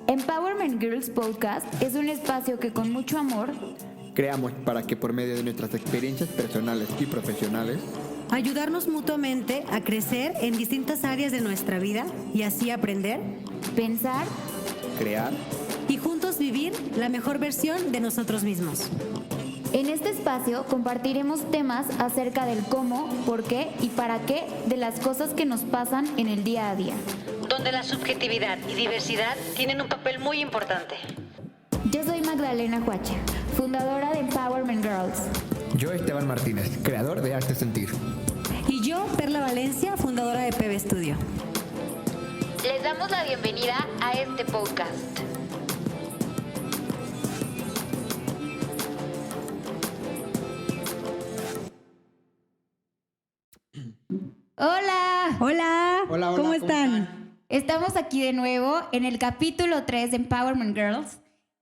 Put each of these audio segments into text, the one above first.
Empowerment Girls Podcast es un espacio que con mucho amor creamos para que por medio de nuestras experiencias personales y profesionales ayudarnos mutuamente a crecer en distintas áreas de nuestra vida y así aprender, pensar, crear y juntos vivir la mejor versión de nosotros mismos. En este espacio compartiremos temas acerca del cómo, por qué y para qué de las cosas que nos pasan en el día a día. Donde la subjetividad y diversidad tienen un papel muy importante. Yo soy Magdalena Huacha, fundadora de Empowerment Girls. Yo, Esteban Martínez, creador de Arte Sentir. Y yo, Perla Valencia, fundadora de PB Studio. Les damos la bienvenida a este podcast. Hola. Hola, Hola, ¿cómo están? Estamos aquí de nuevo en el capítulo 3 de Empowerment Girls.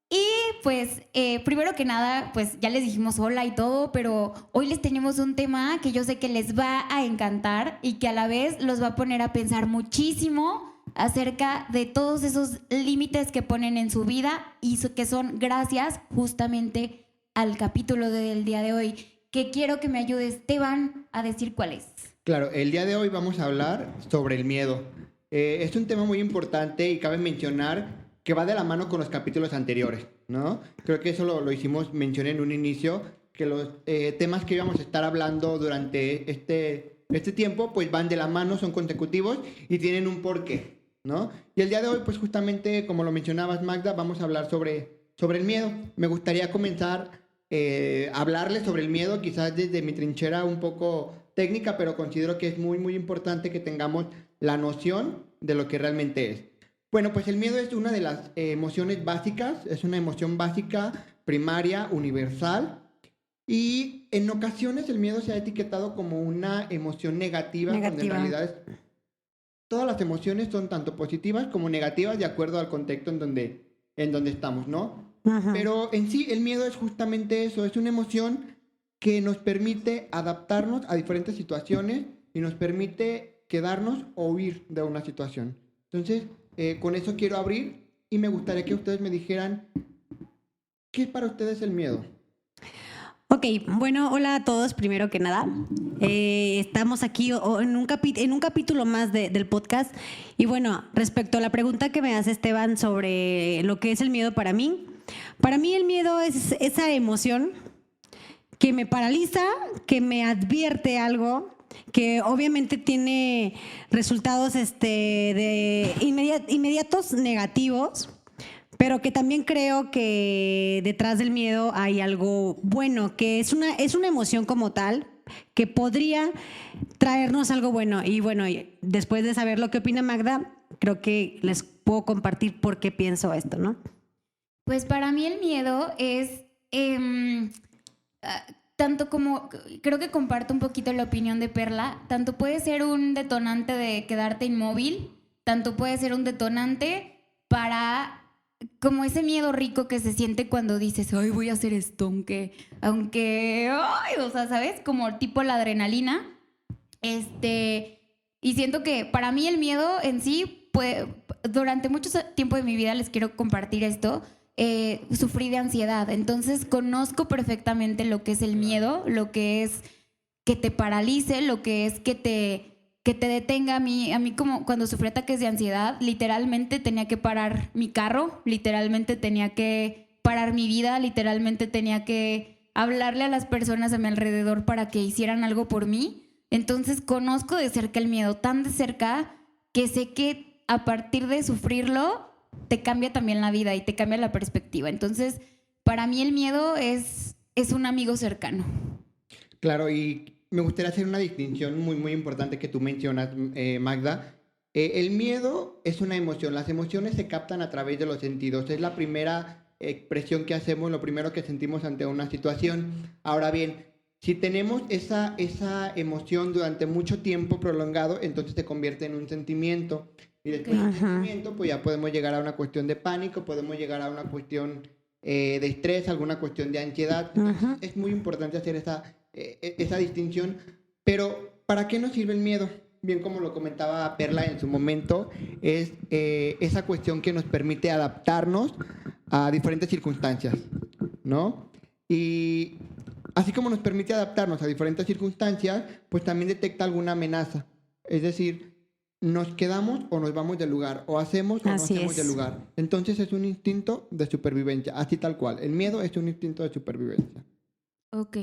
Y pues, primero que nada, pues ya les dijimos hola y todo, pero hoy les tenemos un tema que yo sé que les va a encantar y que a la vez los va a poner a pensar muchísimo acerca de todos esos límites que ponen en su vida y que son gracias justamente al capítulo del día de hoy, que quiero que me ayude Esteban a decir cuál es. Claro, el día de hoy vamos a hablar sobre el miedo. Es un tema muy importante y cabe mencionar que va de la mano con los capítulos anteriores, ¿no? Creo que eso lo hicimos, mencioné en un inicio, que los temas que íbamos a estar hablando durante este tiempo, pues van de la mano, son consecutivos y tienen un porqué, ¿no? Y el día de hoy, pues justamente, como lo mencionabas, Magda, vamos a hablar sobre el miedo. Me gustaría comenzar a hablarles sobre el miedo, quizás desde mi trinchera un poco técnica, pero considero que es muy, muy importante que tengamos la noción de lo que realmente es. Bueno, pues el miedo es una de las emociones básicas, es una emoción básica, primaria, universal, y en ocasiones el miedo se ha etiquetado como una emoción negativa. Cuando en realidad todas las emociones son tanto positivas como negativas de acuerdo al contexto en donde estamos, ¿no? Ajá. Pero en sí el miedo es justamente eso, es una emoción que nos permite adaptarnos a diferentes situaciones y nos permite quedarnos o huir de una situación. Entonces, con eso quiero abrir y me gustaría que ustedes me dijeran, ¿qué es para ustedes el miedo? Ok, bueno, hola a todos, primero que nada. Estamos aquí en un capítulo más del podcast. Y bueno, respecto a la pregunta que me hace Esteban sobre lo que es el miedo para mí el miedo es esa emoción que me paraliza, que me advierte algo, que obviamente tiene resultados de inmediatos negativos, pero que también creo que detrás del miedo hay algo bueno, que es una emoción como tal, que podría traernos algo bueno. Y bueno, después de saber lo que opina Magda, creo que les puedo compartir por qué pienso esto, ¿no? Pues para mí el miedo es tanto como, creo que comparto un poquito la opinión de Perla, tanto puede ser un detonante de quedarte inmóvil, tanto puede ser un detonante para como ese miedo rico que se siente cuando dices, ay, voy a hacer esto, aunque, ay, o sea, ¿sabes? Como tipo la adrenalina. Y siento que para mí el miedo en sí, durante mucho tiempo de mi vida, les quiero compartir esto, sufrí de ansiedad, entonces conozco perfectamente lo que es el miedo, lo que es que te paralice, lo que es que te detenga. A mí como cuando sufrí ataques de ansiedad, literalmente tenía que parar mi carro, literalmente tenía que parar mi vida, literalmente tenía que hablarle a las personas a mi alrededor para que hicieran algo por mí. Entonces conozco de cerca el miedo, tan de cerca que sé que a partir de sufrirlo te cambia también la vida y te cambia la perspectiva. Entonces, para mí el miedo es un amigo cercano. Claro, y me gustaría hacer una distinción muy, muy importante que tú mencionas, Magda. El miedo es una emoción. Las emociones se captan a través de los sentidos. Es la primera expresión que hacemos, lo primero que sentimos ante una situación. Ahora bien, si tenemos esa emoción durante mucho tiempo prolongado, entonces se convierte en un sentimiento. Y después del sentimiento, pues ya podemos llegar a una cuestión de pánico, podemos llegar a una cuestión de estrés, alguna cuestión de ansiedad. Entonces, es muy importante hacer esa distinción. Pero, ¿para qué nos sirve el miedo? bien como lo comentaba Perla en su momento, es esa cuestión que nos permite adaptarnos a diferentes circunstancias, ¿no? Y así como nos permite adaptarnos a diferentes circunstancias, pues también detecta alguna amenaza. Es decir, nos quedamos o nos vamos del lugar, o hacemos o no Así hacemos es. del lugar. Entonces es un instinto de supervivencia, así tal cual. El miedo es un instinto de supervivencia. Ok.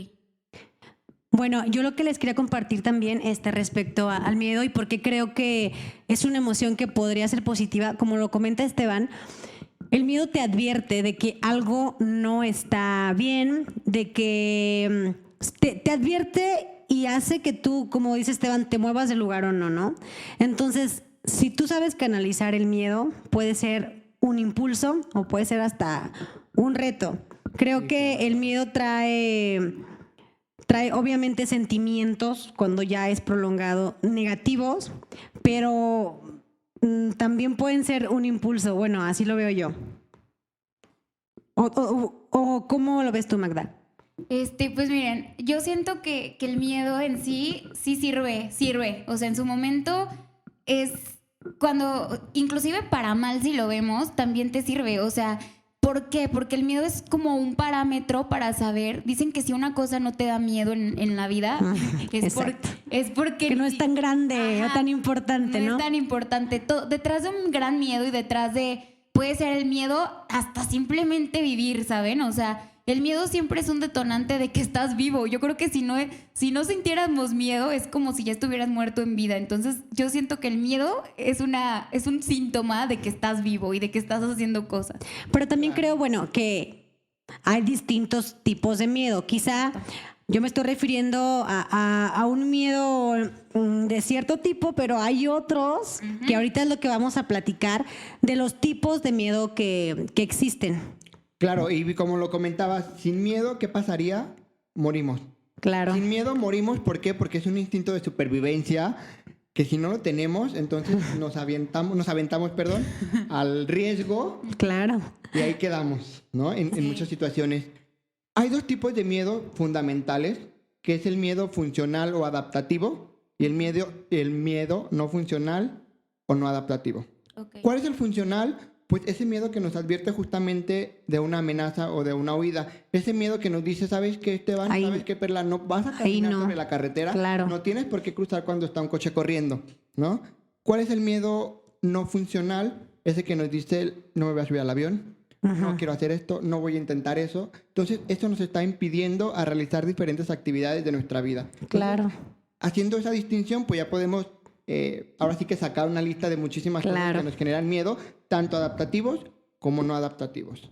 Bueno, yo lo que les quería compartir también respecto al miedo y por qué creo que es una emoción que podría ser positiva, como lo comenta Esteban, el miedo te advierte de que algo no está bien, de que te advierte y hace que tú, como dice Esteban, te muevas del lugar o no, ¿no? Entonces, si tú sabes canalizar el miedo, puede ser un impulso o puede ser hasta un reto. Creo que el miedo trae obviamente sentimientos cuando ya es prolongado negativos, pero también pueden ser un impulso. Bueno, así lo veo yo. ¿O cómo lo ves tú, Magda? Pues miren, yo siento que el miedo en sí sirve. O sea, en su momento es cuando, inclusive para mal si lo vemos, también te sirve. O sea, ¿por qué? Porque el miedo es como un parámetro para saber. Dicen que si una cosa no te da miedo en la vida, Exacto. es porque... Que no es tan grande o tan importante, ¿no? No es tan importante. Detrás de un gran miedo y detrás de... Puede ser el miedo hasta simplemente vivir, ¿saben? O sea, el miedo siempre es un detonante de que estás vivo. Yo creo que si no sintiéramos miedo, es como si ya estuvieras muerto en vida. Entonces, yo siento que el miedo es un síntoma de que estás vivo y de que estás haciendo cosas. Pero también creo, bueno, que hay distintos tipos de miedo. Quizá yo me estoy refiriendo a un miedo de cierto tipo, pero hay otros que ahorita es lo que vamos a platicar de los tipos de miedo que existen. Claro, y como lo comentabas, sin miedo, ¿qué pasaría? Morimos. Claro. Sin miedo morimos, ¿por qué? Porque es un instinto de supervivencia que si no lo tenemos, entonces nos aventamos, al riesgo Claro. y ahí quedamos, ¿no? En muchas situaciones. Hay dos tipos de miedo fundamentales, que es el miedo funcional o adaptativo y el miedo no funcional o no adaptativo. Okay. ¿Cuál es el funcional? Pues ese miedo que nos advierte justamente de una amenaza o de una huida. Ese miedo que nos dice, ¿sabes qué, Esteban? Ahí, ¿Sabes qué, Perla? No vas a caminar no. sobre la carretera. Claro. No tienes por qué cruzar cuando está un coche corriendo, ¿no? ¿Cuál es el miedo no funcional? Ese que nos dice, no me voy a subir al avión, no quiero hacer esto, no voy a intentar eso. Entonces, esto nos está impidiendo a realizar diferentes actividades de nuestra vida. Entonces, Claro. haciendo esa distinción, pues ya podemos ahora sí que sacar una lista de muchísimas cosas que nos generan miedo, tanto adaptativos como no adaptativos.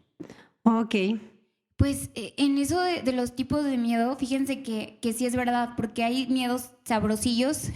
Ok. Pues en eso de los tipos de miedo, fíjense que sí es verdad, porque hay miedos sabrosillos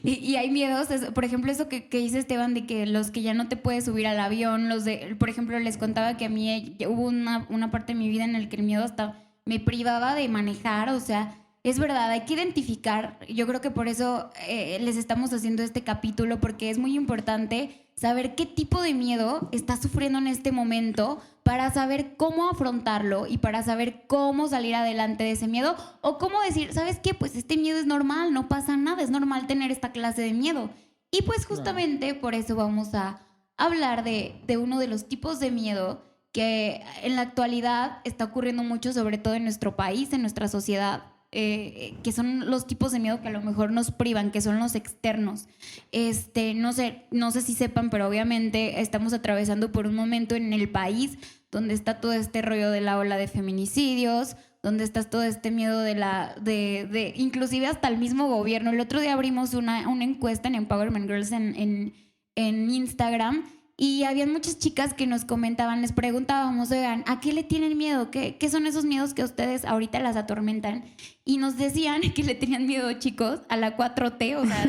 y hay miedos, por ejemplo, eso que dice Esteban, de que los que ya no te puedes subir al avión, por ejemplo, les contaba que a mí hubo una parte de mi vida en la que el miedo hasta me privaba de manejar, o sea, es verdad, hay que identificar, yo creo que por eso les estamos haciendo este capítulo, porque es muy importante saber qué tipo de miedo estás sufriendo en este momento para saber cómo afrontarlo y para saber cómo salir adelante de ese miedo o cómo decir, ¿sabes qué? Pues este miedo es normal, no pasa nada, es normal tener esta clase de miedo. Y pues justamente por eso vamos a hablar de uno de los tipos de miedo que en la actualidad está ocurriendo mucho, sobre todo en nuestro país, en nuestra sociedad. Que son los tipos de miedo que a lo mejor nos privan, que son los externos. No sé si sepan, pero obviamente estamos atravesando por un momento en el país donde está todo este rollo de la ola de feminicidios, donde está todo este miedo de inclusive hasta el mismo gobierno. El otro día abrimos una encuesta en Empowerment Girls en Instagram. Y habían muchas chicas que nos comentaban, les preguntábamos, oigan, ¿a qué le tienen miedo? ¿Qué son esos miedos que a ustedes ahorita las atormentan? Y nos decían que le tenían miedo, chicos, a la 4T, o sea,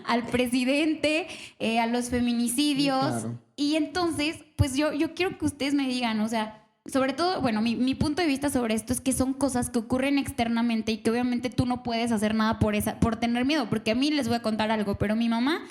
al presidente, a los feminicidios. Claro. Y entonces, pues yo quiero que ustedes me digan, o sea, sobre todo, bueno, mi punto de vista sobre esto es que son cosas que ocurren externamente y que obviamente tú no puedes hacer nada por tener miedo. Porque a mí les voy a contar algo, pero mi mamá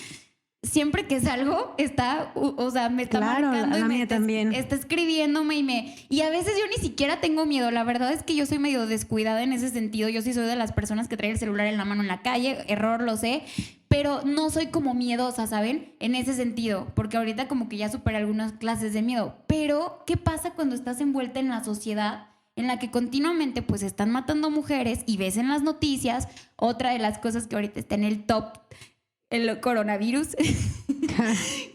siempre que salgo está, o sea, me está Claro, marcando la y mía también. está escribiéndome y a veces yo ni siquiera tengo miedo. La verdad es que yo soy medio descuidada en ese sentido. Yo sí soy de las personas que trae el celular en la mano en la calle, error, lo sé, pero no soy como miedosa, ¿saben? En ese sentido, porque ahorita como que ya superé algunas clases de miedo. Pero, ¿qué pasa cuando estás envuelta en la sociedad en la que continuamente pues están matando mujeres y ves en las noticias? Otra de las cosas que ahorita está en el top, el coronavirus,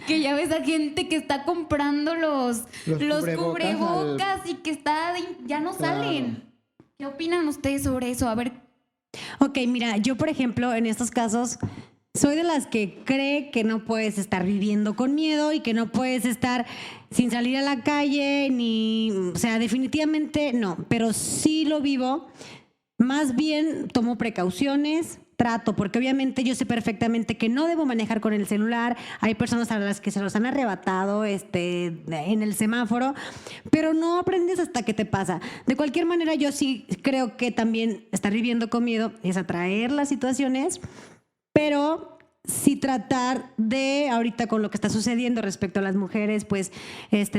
que ya ves a gente que está comprando los cubrebocas y que ya no salen. ¿Qué opinan ustedes sobre eso? A ver. Ok, mira, yo por ejemplo en estos casos soy de las que cree que no puedes estar viviendo con miedo y que no puedes estar sin salir a la calle o sea, definitivamente no, pero sí lo vivo. Más bien tomo precauciones, trato, porque obviamente yo sé perfectamente que no debo manejar con el celular. Hay personas a las que se los han arrebatado en el semáforo, pero no aprendes hasta que te pasa. De cualquier manera, yo sí creo que también estar viviendo con miedo es atraer las situaciones, pero sí tratar de, ahorita con lo que está sucediendo respecto a las mujeres, pues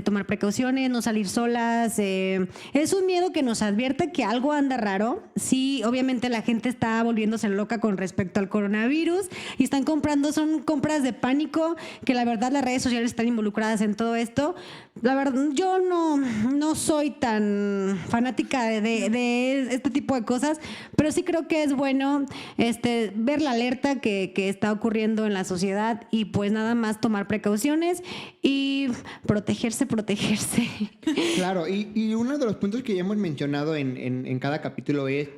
tomar precauciones, no salir solas. Es un miedo que nos advierte que algo anda raro. Sí, obviamente la gente está volviéndose loca con respecto al coronavirus y están son compras de pánico, que la verdad las redes sociales están involucradas en todo esto. La verdad, yo no soy tan fanática de este tipo de cosas, pero sí creo que es bueno ver la alerta que está ocurriendo en la sociedad y pues nada más tomar precauciones y protegerse. Claro, y uno de los puntos que ya hemos mencionado en cada capítulo es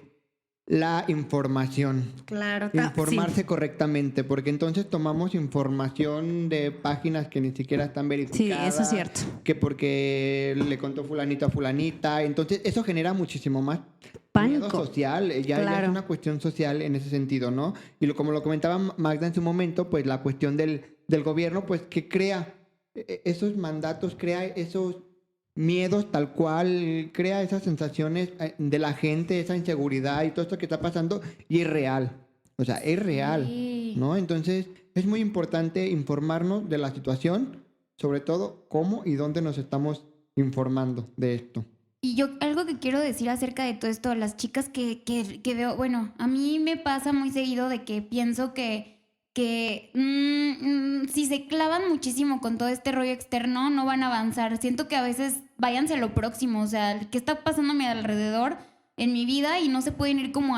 la información. Claro, Informarse sí. correctamente, porque entonces tomamos información de páginas que ni siquiera están verificadas. Sí, eso es cierto. Que porque le contó fulanito a fulanita. Entonces eso genera muchísimo más Pánico. miedo social. Ya es una cuestión social en ese sentido, ¿no? Y como lo comentaba Magda en su momento, pues la cuestión del gobierno, pues que crea esos mandatos, crea esos miedos tal cual, crea esas sensaciones de la gente, esa inseguridad y todo esto que está pasando, y es real. O sea, es real, Sí. ¿no? Entonces, es muy importante informarnos de la situación, sobre todo cómo y dónde nos estamos informando de esto. Y yo algo que quiero decir acerca de todo esto, las chicas que veo, bueno, a mí me pasa muy seguido de que pienso que si se clavan muchísimo con todo este rollo externo, no van a avanzar. Siento que a veces váyanse a lo próximo, o sea, ¿qué está pasando a mi alrededor en mi vida? Y no se pueden ir como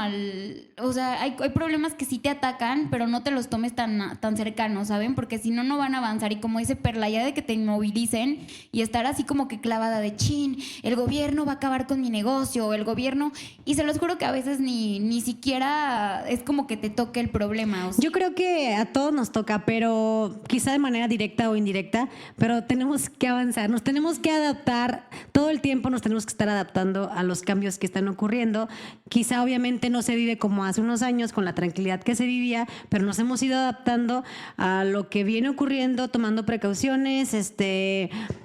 o sea, hay problemas que sí te atacan, pero no te los tomes tan cercanos, ¿saben? Porque si no, no van a avanzar. Y como dice Perla, ya de que te inmovilicen y estar así como que clavada de chin, el gobierno va a acabar con mi negocio, o el gobierno... Y se los juro que a veces ni siquiera es como que te toque el problema. O sea, Yo creo que a todos nos toca, pero quizá de manera directa o indirecta, pero tenemos que avanzar, nos tenemos que adaptar, todo el tiempo nos tenemos que estar adaptando a los cambios que están ocurriendo. Quizá obviamente no se vive como hace unos años con la tranquilidad que se vivía, pero nos hemos ido adaptando a lo que viene ocurriendo, tomando precauciones,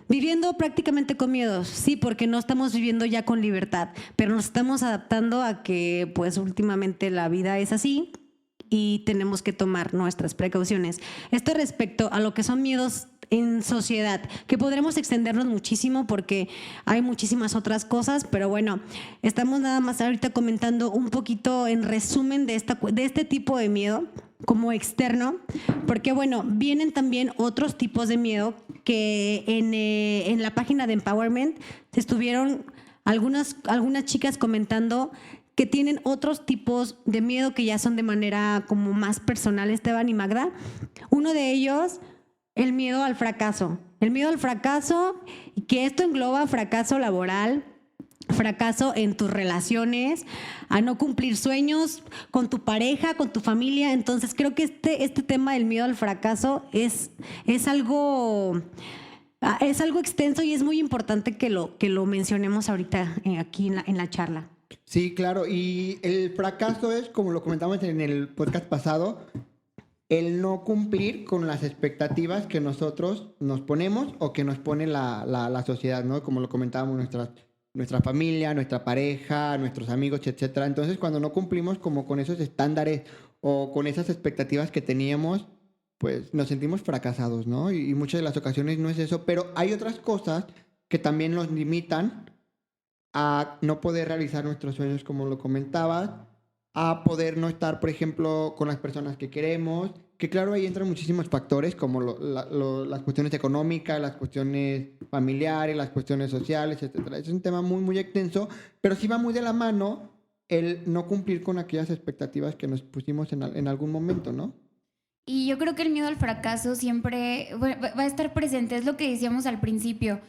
viviendo prácticamente con miedo, sí, porque no estamos viviendo ya con libertad, pero nos estamos adaptando a que pues últimamente la vida es así y tenemos que tomar nuestras precauciones. Esto respecto a lo que son miedos en sociedad, que podremos extendernos muchísimo porque hay muchísimas otras cosas, pero bueno, estamos nada más ahorita comentando un poquito en resumen de este tipo de miedo como externo, porque bueno, vienen también otros tipos de miedo que en la página de Empowerment estuvieron algunas chicas comentando que tienen otros tipos de miedo que ya son de manera como más personal, Esteban y Magda. Uno de ellos, el miedo al fracaso. El miedo al fracaso, que esto engloba fracaso laboral, fracaso en tus relaciones, a no cumplir sueños con tu pareja, con tu familia. Entonces creo que este tema del miedo al fracaso es algo extenso y es muy importante que lo mencionemos ahorita aquí en la charla. Sí, claro. Y el fracaso es, como lo comentamos en el podcast pasado, el no cumplir con las expectativas que nosotros nos ponemos o que nos pone la sociedad, ¿no? Como lo comentábamos, nuestra familia, nuestra pareja, nuestros amigos, etcétera. Entonces, cuando no cumplimos como con esos estándares o con esas expectativas que teníamos, pues nos sentimos fracasados, ¿no? Y muchas de las ocasiones no es eso, pero hay otras cosas que también nos limitan a no poder realizar nuestros sueños, como lo comentabas, a poder no estar, por ejemplo, con las personas que queremos, que claro, ahí entran muchísimos factores, como las cuestiones económicas, las cuestiones familiares, las cuestiones sociales, etcétera. Es un tema muy, muy extenso, pero sí va muy de la mano el no cumplir con aquellas expectativas que nos pusimos en algún momento, ¿no? Y yo creo que el miedo al fracaso siempre va a estar presente, es lo que decíamos al principio.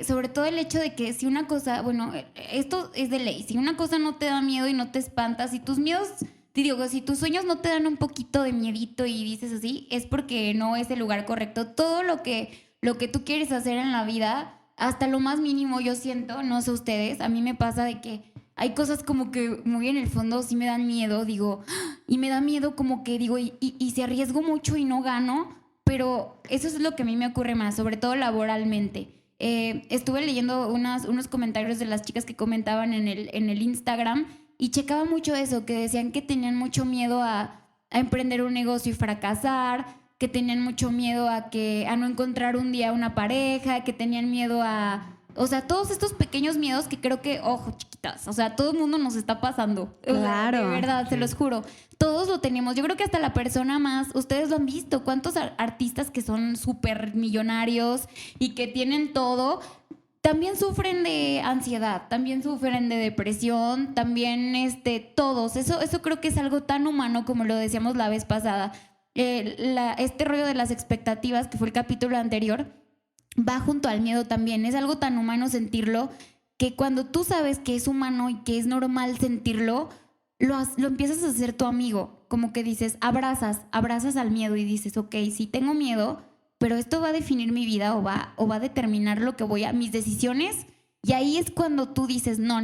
Sobre todo el hecho de que si una cosa, bueno, esto es de ley, si una cosa no te da miedo y no te espantas, si tus miedos, te digo, si tus sueños no te dan un poquito de miedito y dices así, es porque no es el lugar correcto. Todo lo que tú quieres hacer en la vida, hasta lo más mínimo, yo siento, no sé ustedes, a mí me pasa de que hay cosas como que muy en el fondo sí me dan miedo, digo, y me da miedo como que digo, y si arriesgo mucho y no gano, pero eso es lo que a mí me ocurre más, sobre todo laboralmente. Estuve leyendo unos comentarios de las chicas que comentaban en el Instagram y checaba mucho eso, que decían que tenían mucho miedo a emprender un negocio y fracasar, que tenían mucho miedo a no encontrar un día una pareja, que tenían miedo o sea, todos estos pequeños miedos que creo que, ojo, chiquitas, o sea, todo el mundo nos está pasando. Claro. De verdad, se los juro. Todos lo tenemos. Yo creo que hasta la persona más, ustedes lo han visto, cuántos artistas que son súper millonarios y que tienen todo, también sufren de ansiedad, también sufren de depresión, también todos. Eso creo que es algo tan humano como lo decíamos la vez pasada. Este rollo de las expectativas, que fue el capítulo anterior, va junto al miedo también. Es algo tan humano sentirlo que cuando tú sabes que es humano y que es normal sentirlo, lo empiezas a hacer tu amigo. Como que dices, abrazas al miedo y dices, ok, sí tengo miedo, pero esto va a definir mi vida o va a determinar lo que mis decisiones. Y ahí es cuando tú dices, no,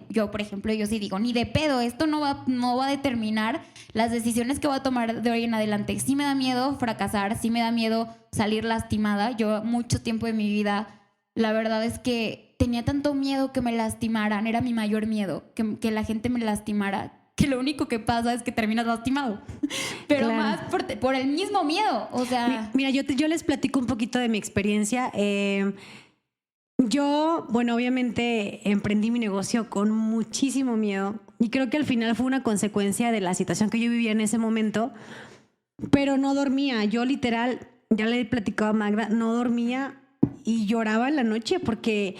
yo por ejemplo, yo sí digo, ni de pedo, esto no va a determinar las decisiones que voy a tomar de hoy en adelante. Sí me da miedo fracasar, sí me da miedo salir lastimada. Yo mucho tiempo de mi vida, la verdad es que tenía tanto miedo que me lastimaran, era mi mayor miedo, que la gente me lastimara, que lo único que pasa es que terminas lastimado, pero Claro. más por el mismo miedo, o sea... Mira, yo les platico un poquito de mi experiencia. Yo, bueno, obviamente emprendí mi negocio con muchísimo miedo y creo que al final fue una consecuencia de la situación que yo vivía en ese momento, pero no dormía. Yo literal, ya le he platicado a Magda, no dormía y lloraba en la noche porque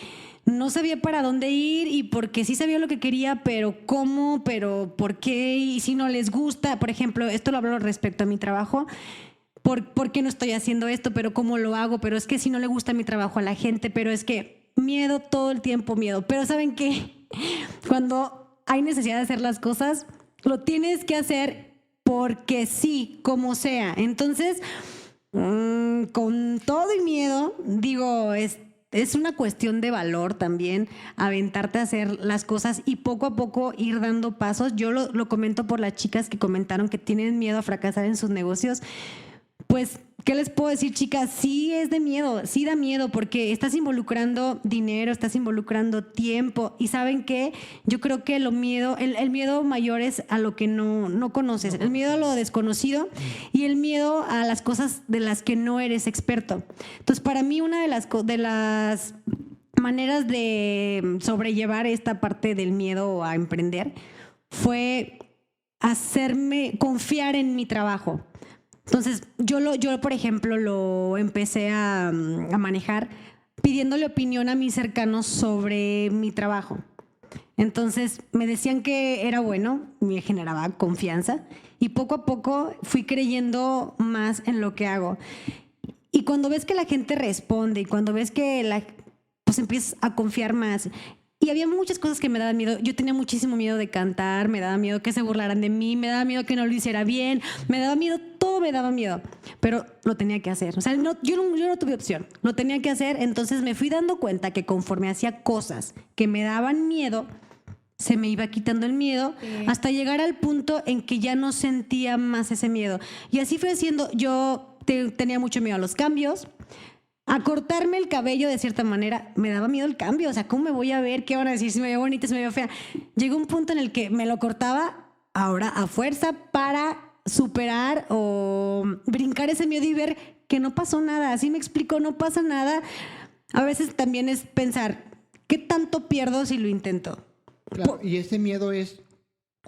no sabía para dónde ir y porque sí sabía lo que quería, pero cómo, pero por qué, y si no les gusta. Por ejemplo, esto lo hablo respecto a mi trabajo. ¿Por qué no estoy haciendo esto? Pero ¿cómo lo hago? Pero es que si no le gusta mi trabajo a la gente, pero es que miedo todo el tiempo, miedo. Pero ¿saben qué? Cuando hay necesidad de hacer las cosas, lo tienes que hacer porque sí, como sea. Entonces, con todo y miedo, digo, es una cuestión de valor también aventarte a hacer las cosas y poco a poco ir dando pasos. Yo lo comento por las chicas que comentaron que tienen miedo a fracasar en sus negocios. Pues, ¿qué les puedo decir, chicas? Sí es de miedo, sí da miedo porque estás involucrando dinero, estás involucrando tiempo y ¿saben qué? Yo creo que el miedo mayor es a lo que no conoces, el miedo a lo desconocido y el miedo a las cosas de las que no eres experto. Entonces, para mí una de las maneras de sobrellevar esta parte del miedo a emprender fue hacerme confiar en mi trabajo. Entonces, yo por ejemplo, lo empecé a manejar pidiéndole opinión a mis cercanos sobre mi trabajo. Entonces, me decían que era bueno, me generaba confianza y poco a poco fui creyendo más en lo que hago. Y cuando ves que la gente responde y cuando ves que pues empiezas a confiar más. Y había muchas cosas que me daban miedo. Yo tenía muchísimo miedo de cantar, me daba miedo que se burlaran de mí, me daba miedo que no lo hiciera bien, me daba miedo, todo me daba miedo. Pero lo tenía que hacer. O sea, yo no tuve opción, lo tenía que hacer. Entonces me fui dando cuenta que conforme hacía cosas que me daban miedo, se me iba quitando el miedo hasta llegar al punto en que ya no sentía más ese miedo. Y así fue haciendo. Yo tenía mucho miedo a los cambios. A cortarme el cabello de cierta manera, me daba miedo el cambio. O sea, ¿cómo me voy a ver? ¿Qué van a decir? Si me veo bonita, si me veo fea. Llegó un punto en el que me lo cortaba ahora a fuerza para superar o brincar ese miedo y ver que no pasó nada. Así me explico, no pasa nada. A veces también es pensar, ¿qué tanto pierdo si lo intento? Claro, y ese miedo es,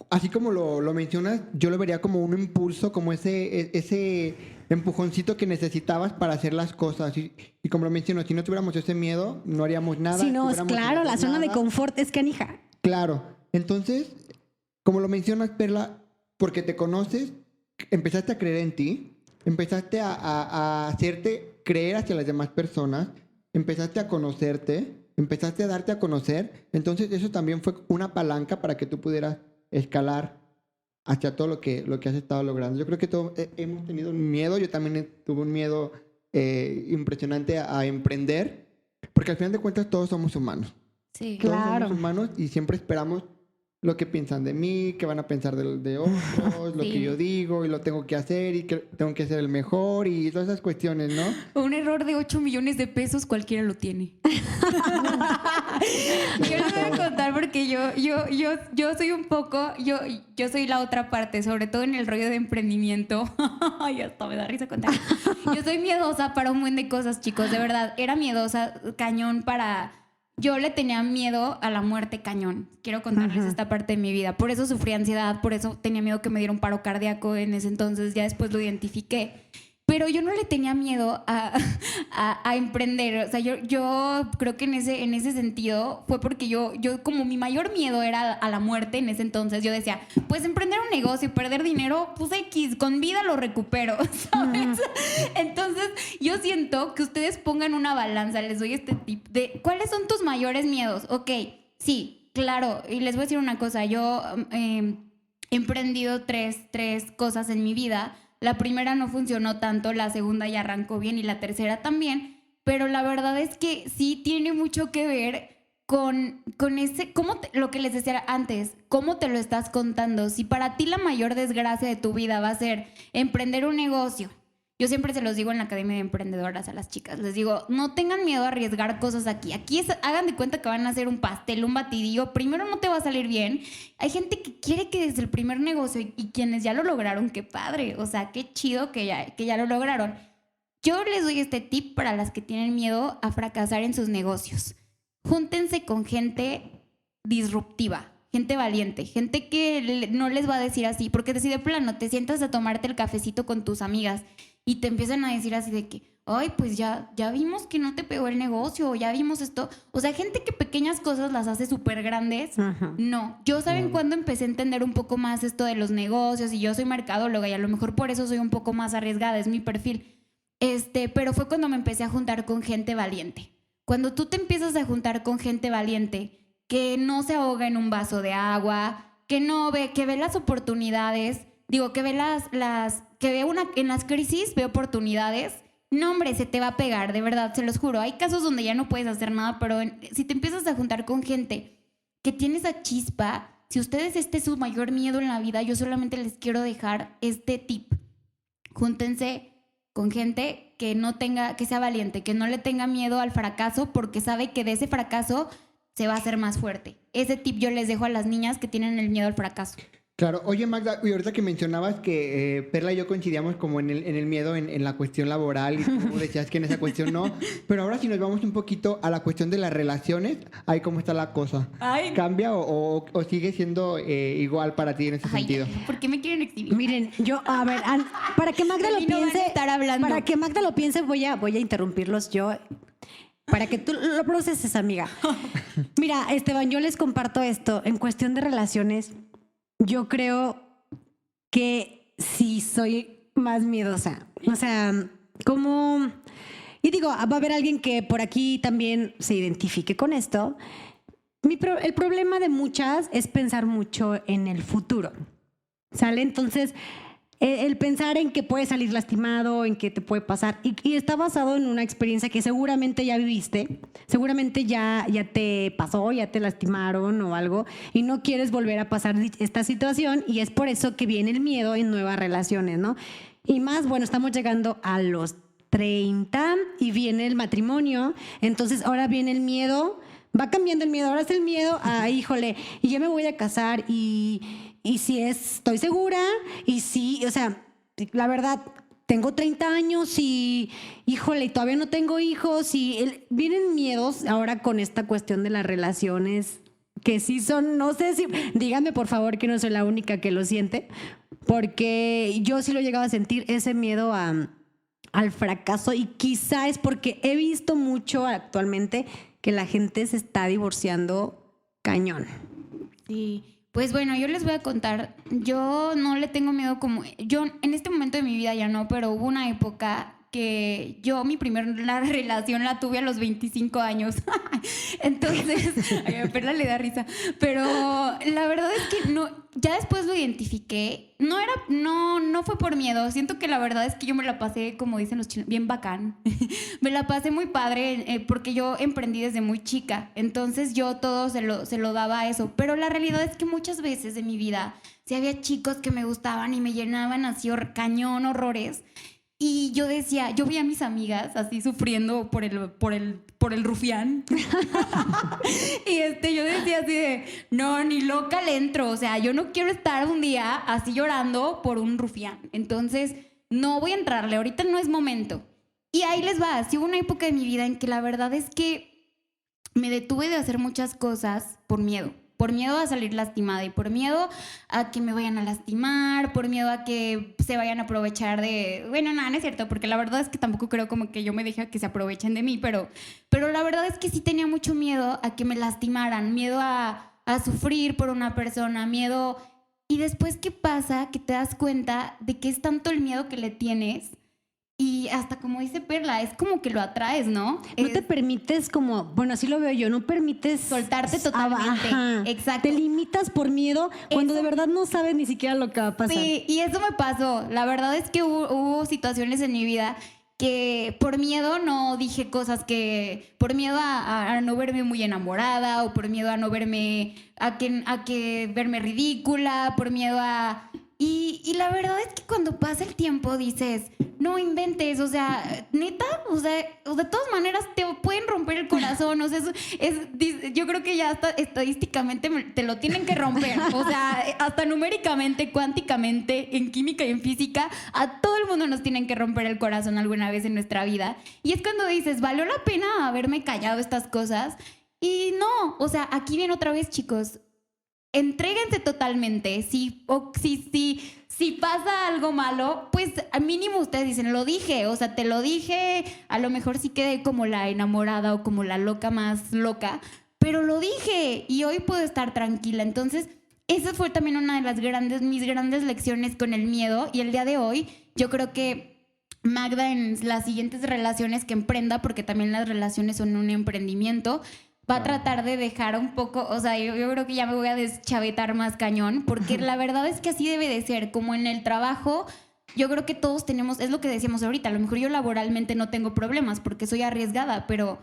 así como lo mencionas, yo lo vería como un impulso, como ese empujoncito que necesitabas para hacer las cosas. Y como lo menciono, si no tuviéramos ese miedo, no haríamos nada. Si no, estuviéramos claro, sin la hacer zona de nada. confort es canija. Claro. Entonces, como lo mencionas, Perla, porque te conoces, empezaste a creer en ti, empezaste a hacerte creer hacia las demás personas, empezaste a conocerte, empezaste a darte a conocer. Entonces, eso también fue una palanca para que tú pudieras escalar hacia todo lo que has estado logrando. Yo creo que todos hemos tenido un miedo. Yo también tuve un miedo impresionante a emprender, porque al final de cuentas todos somos humanos. Sí. Todos Claro. somos humanos y siempre esperamos lo que piensan de mí, qué van a pensar de otros, lo Sí. que yo digo y lo tengo que hacer y que tengo que ser el mejor y todas esas cuestiones, ¿no? Un error de 8 millones de pesos cualquiera lo tiene. Yo les voy a contar porque yo soy un poco, yo soy la otra parte, sobre todo en el rollo de emprendimiento. Ay, hasta me da risa contar. Yo soy miedosa para un buen de cosas, chicos, de verdad. Era miedosa, cañón para... Yo le tenía miedo a la muerte cañón. Quiero contarles esta parte de mi vida. Por eso sufrí ansiedad, por eso tenía miedo que me diera un paro cardíaco en ese entonces. Ya después lo identifiqué. Pero yo no le tenía miedo a emprender. O sea, yo creo que en ese sentido fue porque yo como mi mayor miedo era a la muerte en ese entonces, yo decía, pues emprender un negocio y perder dinero, pues X, con vida lo recupero, ¿sabes? Entonces, yo siento que ustedes pongan una balanza, les doy este tip de ¿cuáles son tus mayores miedos? Ok, sí, claro. Y les voy a decir una cosa, yo he emprendido tres cosas en mi vida. La primera no funcionó tanto, la segunda ya arrancó bien y la tercera también, pero la verdad es que sí tiene mucho que ver con ese, lo que les decía antes, cómo te lo estás contando. Si para ti la mayor desgracia de tu vida va a ser emprender un negocio, yo siempre se los digo en la Academia de Emprendedoras a las chicas, les digo, no tengan miedo a arriesgar cosas aquí. Hagan de cuenta que van a hacer un pastel, un batidillo, primero no te va a salir bien. Hay gente que quiere que desde el primer negocio y quienes ya lo lograron, qué padre, o sea, qué chido que ya lo lograron. Yo les doy este tip para las que tienen miedo a fracasar en sus negocios. Júntense con gente disruptiva, gente valiente, gente que no les va a decir así, porque si de plano te sientas a tomarte el cafecito con tus amigas y te empiezan a decir así de que, ay, pues ya vimos que no te pegó el negocio, o ya vimos esto. O sea, gente que pequeñas cosas las hace súper grandes. No. Yo, ¿saben cuándo empecé a entender un poco más esto de los negocios? Y yo soy mercadóloga y a lo mejor por eso soy un poco más arriesgada, es mi perfil. Pero fue cuando me empecé a juntar con gente valiente. Cuando tú te empiezas a juntar con gente valiente, que no se ahoga en un vaso de agua, que ve las oportunidades, digo, que ve en las crisis ve oportunidades. No, hombre, se te va a pegar, de verdad, se los juro. Hay casos donde ya no puedes hacer nada, pero si te empiezas a juntar con gente que tiene esa chispa, si ustedes este es su mayor miedo en la vida, yo solamente les quiero dejar este tip. Júntense con gente que sea valiente, que no le tenga miedo al fracaso, porque sabe que de ese fracaso se va a hacer más fuerte. Ese tip yo les dejo a las niñas que tienen el miedo al fracaso. Claro. Oye, Magda, y ahorita que mencionabas que Perla y yo coincidíamos como en el miedo en la cuestión laboral y tú decías que en esa cuestión no, pero ahora si nos vamos un poquito a la cuestión de las relaciones, ahí cómo está la cosa. Ay. ¿Cambia o sigue siendo igual para ti en ese sentido? ¿Por qué me quieren exhibir? Miren, yo, a ver, para que Magda lo Aquí no van a piense, estar hablando. para que Magda lo piense, voy a interrumpirlos yo. Para que tú lo proceses, amiga. Mira, Esteban, yo les comparto esto. En cuestión de relaciones, yo creo que sí soy más miedosa. O sea, como... Y digo, va a haber alguien que por aquí también se identifique con esto. El problema de muchas es pensar mucho en el futuro. ¿Sale? Entonces... el pensar en que puedes salir lastimado, en que te puede pasar, y está basado en una experiencia que seguramente ya viviste, seguramente ya te pasó, ya te lastimaron o algo, y no quieres volver a pasar esta situación, y es por eso que viene el miedo en nuevas relaciones, ¿no? Y más, bueno, estamos llegando a los 30 y viene el matrimonio, entonces ahora viene el miedo, va cambiando el miedo, ahora es el miedo a, híjole, y ya me voy a casar y y si estoy segura, y si, o sea, la verdad, tengo 30 años y, híjole, todavía no tengo hijos y vienen miedos ahora con esta cuestión de las relaciones que sí son, no sé si, díganme por favor que no soy la única que lo siente, porque yo sí lo he llegado a sentir, ese miedo al fracaso, y quizá es porque he visto mucho actualmente que la gente se está divorciando cañón. Sí, pues bueno, yo les voy a contar, yo no le tengo miedo como, yo en este momento de mi vida ya no, pero hubo una época que yo mi primera relación la tuve a los 25 años. Entonces, a Perla le da risa, pero la verdad es que no, ya después lo identifiqué, no fue por miedo, siento que la verdad es que yo me la pasé, como dicen los chinos, bien bacán. Me la pasé muy padre porque yo emprendí desde muy chica, entonces yo todo se lo daba a eso, pero la realidad es que muchas veces de mi vida sí había chicos que me gustaban y me llenaban así cañón, horrores. Y yo decía, yo veía a mis amigas así sufriendo por el rufián. Y yo decía así de, no, ni loca le entro. O sea, yo no quiero estar un día así llorando por un rufián. Entonces, no voy a entrarle, ahorita no es momento. Y ahí les va, sí hubo una época de mi vida en que la verdad es que me detuve de hacer muchas cosas por miedo a salir lastimada y por miedo a que me vayan a lastimar, por miedo a que se vayan a aprovechar de... Bueno, nada, no es cierto, porque la verdad es que tampoco creo como que yo me deje a que se aprovechen de mí, pero la verdad es que sí tenía mucho miedo a que me lastimaran, miedo a sufrir por una persona, miedo... Y después, ¿qué pasa? Que te das cuenta de que es tanto el miedo que le tienes. Y hasta como dice Perla, es como que lo atraes, ¿no? No te permites como, bueno, así lo veo yo, no permites... Soltarte totalmente. Ajá. Exacto. Te limitas por miedo cuando de verdad no sabes ni siquiera lo que va a pasar. Sí, y eso me pasó. La verdad es que hubo situaciones en mi vida que por miedo no dije cosas que... Por miedo a no verme muy enamorada o por miedo a no verme... A que verme ridícula, por miedo a... Y la verdad es que cuando pasa el tiempo dices, no inventes, o sea, neta, o sea, de todas maneras te pueden romper el corazón, o sea, yo creo que ya hasta estadísticamente te lo tienen que romper, o sea, hasta numéricamente, cuánticamente, en química y en física, a todo el mundo nos tienen que romper el corazón alguna vez en nuestra vida. Y es cuando dices, ¿valió la pena haberme callado estas cosas? Y no, o sea, aquí viene otra vez, chicos. Entréguense totalmente. Si pasa algo malo, pues al mínimo ustedes dicen, lo dije, o sea, te lo dije, a lo mejor sí quedé como la enamorada o como la loca más loca, pero lo dije y hoy puedo estar tranquila. Entonces, esa fue también una de mis grandes lecciones con el miedo, y el día de hoy yo creo que Magda en las siguientes relaciones que emprenda, porque también las relaciones son un emprendimiento, va a tratar de dejar un poco, o sea, yo creo que ya me voy a deschavetar más cañón, porque la verdad es que así debe de ser, como en el trabajo, yo creo que todos tenemos, es lo que decíamos ahorita, a lo mejor yo laboralmente no tengo problemas porque soy arriesgada, pero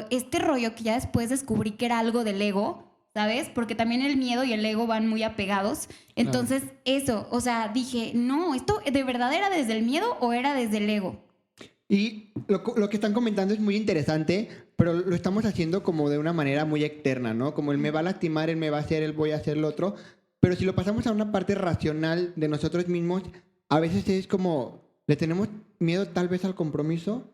este rollo que ya después descubrí que era algo del ego, ¿sabes? Porque también el miedo y el ego van muy apegados, entonces eso, o sea, dije, no, ¿esto de verdad era desde el miedo o era desde el ego? Y lo que están comentando es muy interesante, pero lo estamos haciendo como de una manera muy externa, ¿no? Como él me va a lastimar, él me va a hacer, él voy a hacer lo otro. Pero si lo pasamos a una parte racional de nosotros mismos, a veces es como, le tenemos miedo tal vez al compromiso,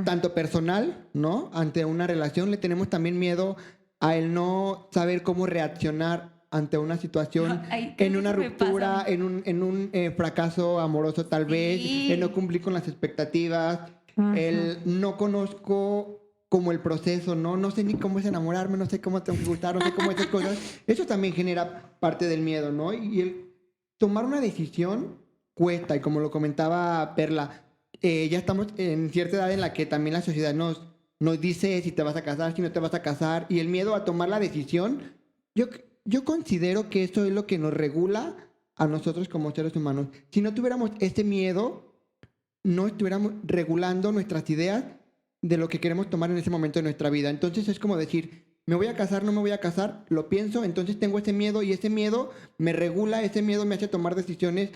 tanto personal, ¿no? Ante una relación, le tenemos también miedo a el no saber cómo reaccionar ante una situación, en una ruptura, en un fracaso amoroso tal vez, el no cumplir con las expectativas, el no conozco como el proceso, no sé ni cómo es enamorarme, no sé cómo tengo que gustar, no sé cómo esas cosas. Eso también genera parte del miedo, ¿no? Y el tomar una decisión cuesta, y como lo comentaba Perla, ya estamos en cierta edad en la que también la sociedad nos dice si te vas a casar, si no te vas a casar, y el miedo a tomar la decisión, yo considero que esto es lo que nos regula a nosotros como seres humanos. Si no tuviéramos este miedo, no estuviéramos regulando nuestras ideas de lo que queremos tomar en ese momento de nuestra vida. Entonces es como decir, ¿me voy a casar, no me voy a casar? Lo pienso, entonces tengo ese miedo, y ese miedo me regula, ese miedo me hace tomar decisiones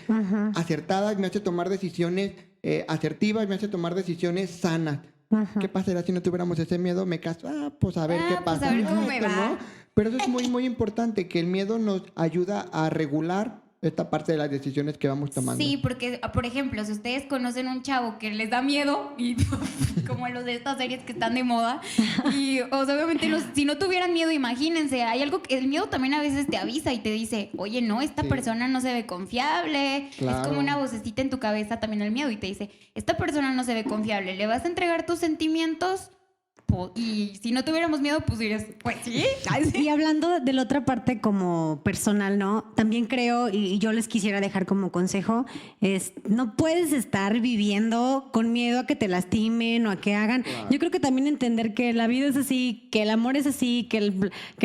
acertadas, me hace tomar decisiones asertivas, me hace tomar decisiones sanas. ¿Qué pasaría si no tuviéramos ese miedo? Me caso, pues a ver qué pasa. Pues a ver cómo me va. ¿no? Pero eso es muy, muy importante, que el miedo nos ayuda a regular esta parte de las decisiones que vamos tomando. Sí, porque, por ejemplo, si ustedes conocen un chavo que les da miedo, y como los de estas series que están de moda, y o sea, obviamente si no tuvieran miedo, imagínense, hay algo que el miedo también a veces te avisa y te dice, oye, no, esta Sí. persona no se ve confiable. Claro. Es como una vocecita en tu cabeza también el miedo y te dice, esta persona no se ve confiable, ¿le vas a entregar tus sentimientos? Y si no tuviéramos miedo, pues dirías, pues sí. Y hablando de la otra parte como personal, ¿no? También creo, y yo les quisiera dejar como consejo, es no puedes estar viviendo con miedo a que te lastimen o a que hagan. Claro. Yo creo que también entender que la vida es así, que el amor es así, que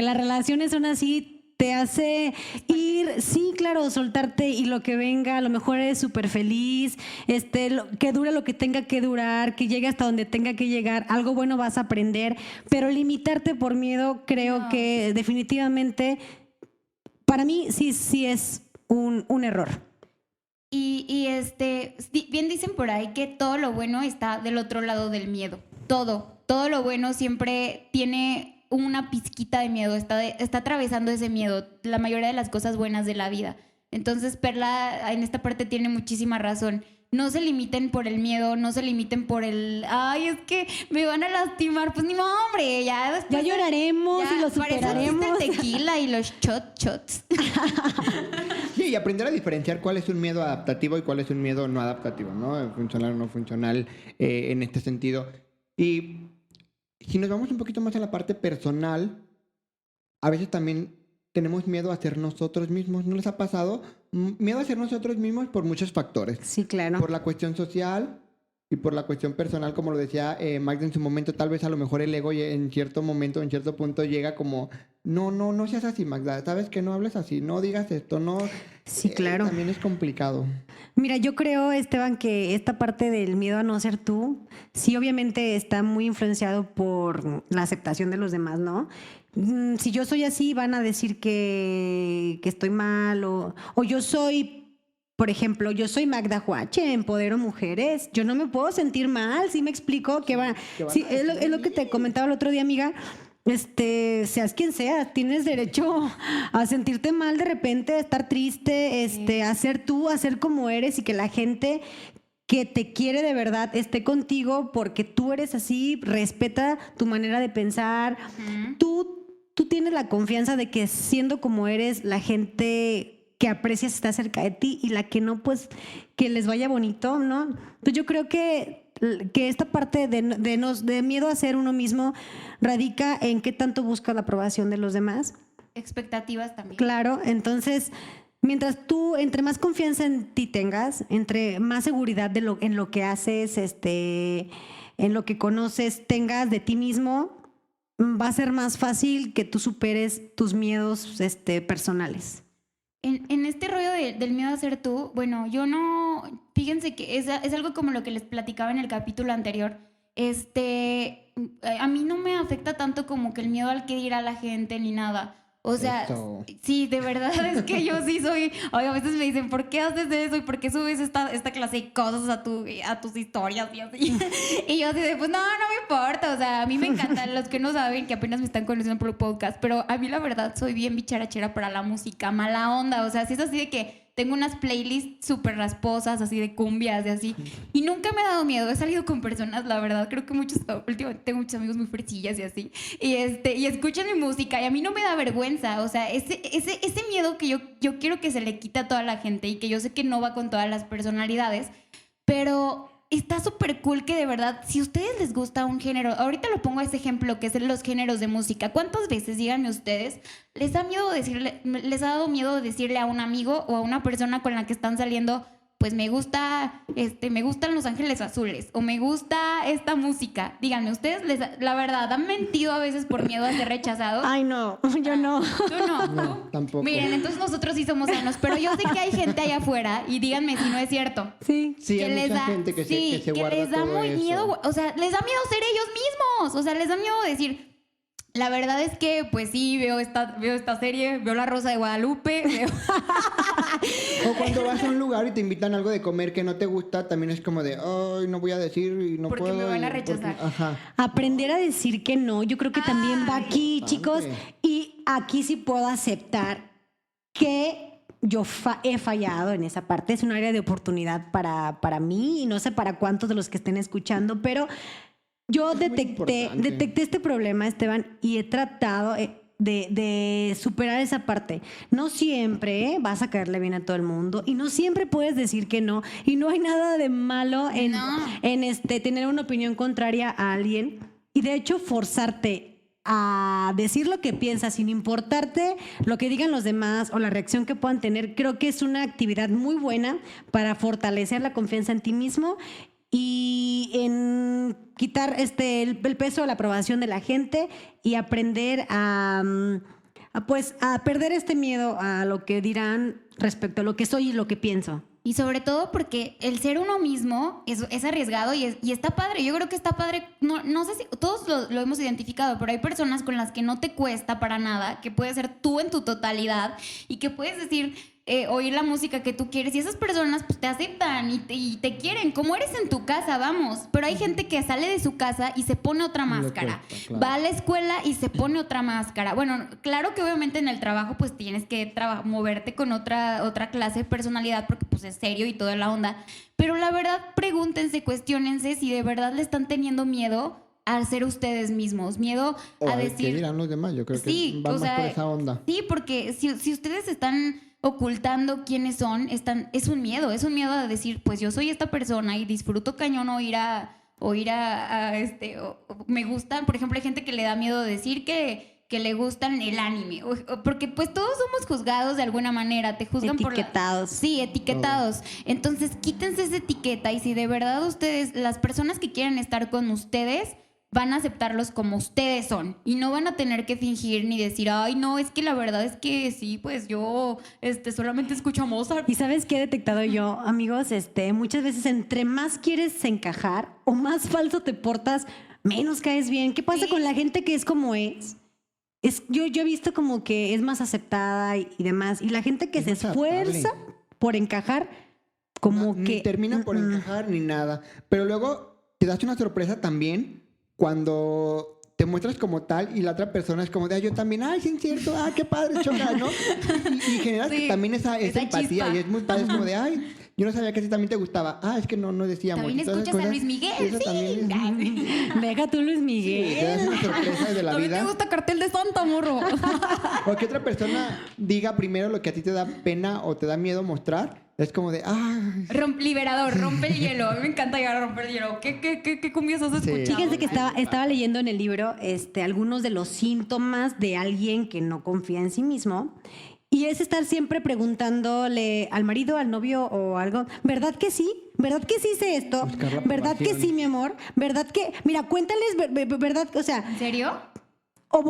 las relaciones son así, te hace ir, sí, claro, soltarte y lo que venga, a lo mejor eres súper feliz, que dure lo que tenga que durar, que llegue hasta donde tenga que llegar, algo bueno vas a aprender, pero limitarte por miedo creo No. que definitivamente para mí sí es un error. Y bien dicen por ahí que todo lo bueno está del otro lado del miedo. Todo lo bueno siempre tiene una pizquita de miedo, está atravesando ese miedo, la mayoría de las cosas buenas de la vida. Entonces, Perla en esta parte tiene muchísima razón. No se limiten por el miedo, no se limiten por ay, es que me van a lastimar. Pues ni modo, hombre, ya después... Ya lloraremos y lo Para eso superaremos. existe el tequila y los shots. Sí, y aprender a diferenciar cuál es un miedo adaptativo y cuál es un miedo no adaptativo, ¿no? Funcional o no funcional en este sentido. Y si nos vamos un poquito más a la parte personal, a veces también tenemos miedo a ser nosotros mismos. ¿No les ha pasado? Miedo a ser nosotros mismos por muchos factores. Sí, claro. Por la cuestión social y por la cuestión personal, como lo decía Magda en su momento, tal vez a lo mejor el ego en cierto momento, en cierto punto llega como, no seas así, Magda, sabes que no hables así, no digas esto, no. Sí, claro. También es complicado. Mira, yo creo, Esteban, que esta parte del miedo a no ser tú, sí, obviamente está muy influenciado por la aceptación de los demás, ¿no? Si yo soy así, van a decir que estoy mal, o yo soy, por ejemplo, yo soy Magda Huache, empodero mujeres, yo no me puedo sentir mal, ¿sí me explico? ¿Qué van Sí, a es lo que te comentaba el otro día, amiga. Seas quien seas, tienes derecho a sentirte mal de repente, a estar triste, a ser tú, a ser como eres y que la gente que te quiere de verdad esté contigo porque tú eres así, respeta tu manera de pensar. Tú tienes la confianza de que siendo como eres, la gente que aprecias está cerca de ti y la que no, pues que les vaya bonito, ¿no? Entonces yo creo que esta parte de miedo a ser uno mismo radica en qué tanto buscas la aprobación de los demás. Expectativas también. Claro, entonces, mientras tú, entre más confianza en ti tengas, entre más seguridad en lo que haces, en lo que conoces, tengas de ti mismo, va a ser más fácil que tú superes tus miedos personales. En este rollo del miedo a ser tú, bueno, yo no, fíjense que es algo como lo que les platicaba en el capítulo anterior. A mí no me afecta tanto como que el miedo al que dirá la gente ni nada. O sea, Eso. sí, de verdad es que yo sí soy. Oye, a veces me dicen, ¿por qué haces eso? ¿Y por qué subes esta clase de cosas a tus historias y así? Y yo así de, pues no me importa. O sea, a mí me encantan los que no saben, que apenas me están conociendo por el podcast, pero a mí la verdad soy bien bicharachera para la música, mala onda. O sea, si es así de que tengo unas playlists súper rasposas, así de cumbias, de así. Y nunca me ha dado miedo. He salido con personas, la verdad. Creo que últimamente tengo muchos amigos muy fresillas y así. Y escuchan mi música y a mí no me da vergüenza. O sea, ese miedo que yo quiero que se le quite a toda la gente y que yo sé que no va con todas las personalidades. Pero está súper cool que de verdad, si a ustedes les gusta un género, ahorita lo pongo a ese ejemplo que es los géneros de música. ¿Cuántas veces, díganme ustedes, les ha dado miedo decirle a un amigo o a una persona con la que están saliendo, pues me gustan Los Ángeles Azules o me gusta esta música? Díganme, ¿ustedes la verdad han mentido a veces por miedo a ser rechazados? Ay, no, yo no. ¿Tú no? No, tampoco. Miren, entonces nosotros sí somos sanos, pero yo sé que hay gente allá afuera y díganme si no es cierto. Sí. Sí, hay mucha gente que se guarda les da todo muy eso. miedo, o sea, les da miedo ser ellos mismos, o sea, les da miedo decir, la verdad es que, pues sí, veo esta serie, veo La Rosa de Guadalupe, O cuando vas a un lugar y te invitan algo de comer que no te gusta, también es como de, ay, no voy a decir y no Porque puedo. me van a porque- rechazar. Ajá. Aprender a decir que no, yo creo que también va aquí, Bastante. chicos. Y aquí sí puedo aceptar que yo he fallado en esa parte. Es un área de oportunidad para mí y no sé para cuántos de los que estén escuchando, pero yo Es muy detecté importante. este problema, Esteban, y he tratado de superar esa parte. No siempre vas a caerle bien a todo el mundo y no siempre puedes decir que no, y no hay nada de malo en, No. tener una opinión contraria a alguien y de hecho forzarte a decir lo que piensas sin importarte lo que digan los demás o la reacción que puedan tener. Creo que es una actividad muy buena para fortalecer la confianza en ti mismo y en quitar el peso de la aprobación de la gente y aprender pues a perder este miedo a lo que dirán respecto a lo que soy y lo que pienso. Y sobre todo porque el ser uno mismo es arriesgado y está padre. Yo creo que está padre. No sé si todos lo hemos identificado, pero hay personas con las que no te cuesta para nada, que puedes ser tú en tu totalidad y que puedes decir, oír la música que tú quieres. Y esas personas pues te aceptan y te quieren, como eres en tu casa, vamos. Pero hay gente que sale de su casa y se pone otra Le máscara. cuesta, claro. Va a la escuela y se pone otra máscara. Bueno, claro que obviamente en el trabajo pues tienes que moverte con otra clase de personalidad porque pues es serio y toda la onda. Pero la verdad, pregúntense, cuestiónense si de verdad le están teniendo miedo a ser ustedes mismos. Miedo O a al decir... ¿qué dirán los demás? Yo creo Sí, que va o más sea, por esa onda. Sí, porque si ustedes están ocultando quiénes son, es un miedo a decir, pues yo soy esta persona y disfruto cañón me gustan, por ejemplo, hay gente que le da miedo decir que le gustan el anime, porque pues todos somos juzgados de alguna manera, te juzgan Etiquetados. Sí, etiquetados. Entonces, quítense esa etiqueta y si de verdad ustedes, las personas que quieren estar con ustedes, van a aceptarlos como ustedes son y no van a tener que fingir ni decir, ay, no, es que la verdad es que sí, pues yo solamente escucho a Mozart. ¿Y sabes qué he detectado yo, amigos? Muchas veces entre más quieres encajar o más falso te portas, menos caes bien. ¿Qué pasa Sí. con la gente que es como es? Yo he visto como que es más aceptada y demás. Y la gente que Es se más esfuerza adaptable. por encajar, como Ni que... termina por encajar ni nada. Pero luego te das una sorpresa también cuando te muestras como tal y la otra persona es como de, yo también, ay, sí, es cierto, qué padre, choca, ¿no? Y generas Sí, también esa esa empatía chispa. y es muy padre, es como de, ay, yo no sabía que a ti también te gustaba. Es que no decíamos. También Y todas esas escuchas a cosas, Luis Miguel, eso sí. también es- Deja tú, Luis te das Miguel. una sorpresa de la También te vida. gusta Cartel de Santa, morro. O que otra persona diga primero lo que a ti te da pena o te da miedo mostrar. Es como de, Liberador, rompe el hielo. A mí me encanta llegar a romper el hielo. ¿Qué cumbias has escuchado? Fíjense que estaba leyendo en el libro algunos de los síntomas de alguien que no confía en sí mismo. Y es estar siempre preguntándole al marido, al novio o algo, ¿verdad que sí? ¿Verdad que sí hice esto? Buscar la ¿Verdad que aprobación. sí, mi amor? ¿Verdad que...? Mira, cuéntales, ¿verdad? O sea, ¿En serio? o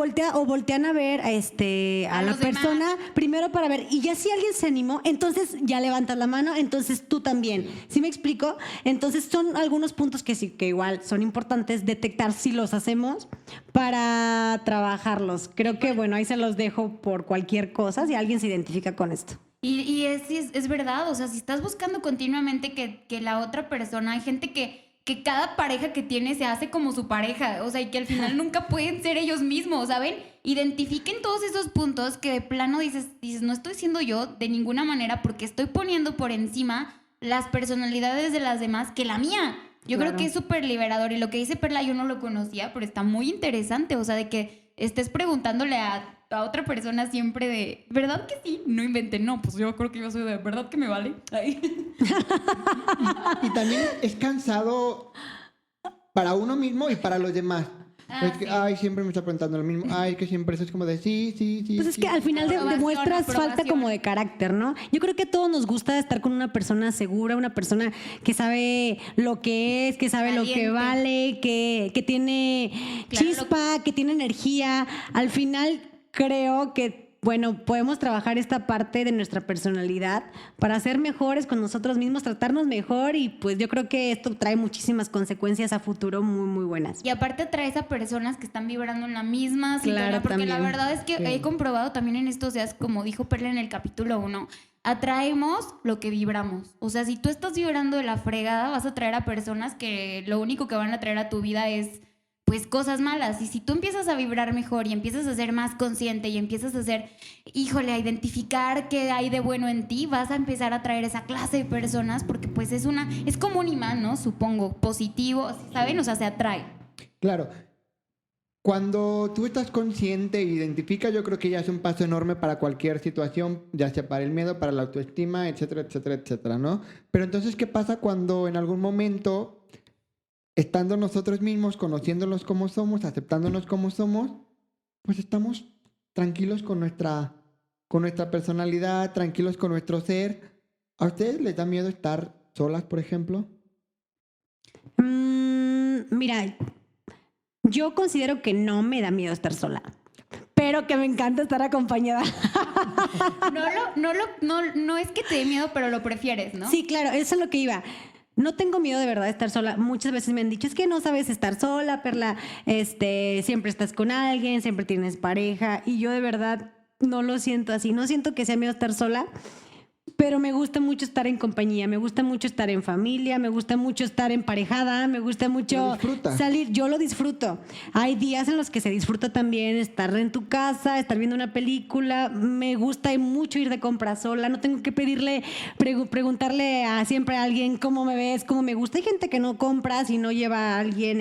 voltean a ver a A la los demás. persona primero para ver, y ya si alguien se animó, entonces ya levantas la mano, entonces tú también. ¿Sí me explico? Entonces son algunos puntos que sí, que igual son importantes detectar si los hacemos para trabajarlos. Creo que, bueno, ahí se los dejo por cualquier cosa, si alguien se identifica con esto. Y es verdad, o sea, si estás buscando continuamente que la otra persona, hay gente que cada pareja que tiene se hace como su pareja, o sea, y que al final nunca pueden ser ellos mismos, ¿saben? Identifiquen todos esos puntos que de plano dices, no estoy siendo yo de ninguna manera porque estoy poniendo por encima las personalidades de las demás que la mía. Yo Claro. creo que es súper liberador y lo que dice Perla yo no lo conocía, pero está muy interesante, o sea, de que estés preguntándole a otra persona siempre de, ¿verdad que sí? No inventen, no, pues yo creo que yo soy de, ¿verdad que me vale? Ay. y también es cansado para uno mismo y para los demás. Es que, Sí. siempre me está preguntando lo mismo. Que siempre eso es como de, sí. Pues es sí. que al final demuestras falta aprobación. como de carácter, ¿no? Yo creo que a todos nos gusta estar con una persona segura, una persona que sabe lo que es, que sabe lo que Valiente. vale, que tiene Claro, chispa, que tiene energía. Al final creo que, bueno, podemos trabajar esta parte de nuestra personalidad para ser mejores con nosotros mismos, tratarnos mejor y pues yo creo que esto trae muchísimas consecuencias a futuro muy, muy buenas. Y aparte atraes a personas que están vibrando en la misma sintonía, Claro, porque la también. verdad es que Sí. he comprobado también en estos días, como dijo Perla en el capítulo 1, atraemos lo que vibramos. O sea, si tú estás vibrando de la fregada, vas a atraer a personas que lo único que van a traer a tu vida es pues cosas malas. Y si tú empiezas a vibrar mejor y empiezas a ser más consciente y empiezas a ser, híjole, a identificar qué hay de bueno en ti, vas a empezar a atraer esa clase de personas porque pues es como un imán, ¿no? Supongo, positivo, ¿saben? O sea, se atrae. Claro. Cuando tú estás consciente e identificas, yo creo que ya es un paso enorme para cualquier situación, ya sea para el miedo, para la autoestima, etcétera, etcétera, etcétera, ¿no? Pero entonces, ¿qué pasa cuando en algún momento, estando nosotros mismos, conociéndonos como somos, aceptándonos como somos, pues estamos tranquilos con nuestra personalidad, tranquilos con nuestro ser? ¿A ustedes les da miedo estar solas, por ejemplo? Mira, yo considero que no me da miedo estar sola, pero que me encanta estar acompañada. No es que te dé miedo, pero lo prefieres, ¿no? Sí, claro, eso es lo que iba. No tengo miedo de verdad de estar sola. Muchas veces me han dicho, es que no sabes estar sola, Perla. Siempre estás con alguien, siempre tienes pareja. Y yo de verdad no lo siento así. No siento que sea miedo estar sola, pero me gusta mucho estar en compañía, me gusta mucho estar en familia, me gusta mucho estar emparejada, me gusta mucho salir. Yo lo disfruto. Hay días en los que se disfruta también estar en tu casa, estar viendo una película. Me gusta mucho ir de compras sola. No tengo que preguntarle siempre a alguien cómo me ves, cómo me gusta. Hay gente que no compra si no lleva a alguien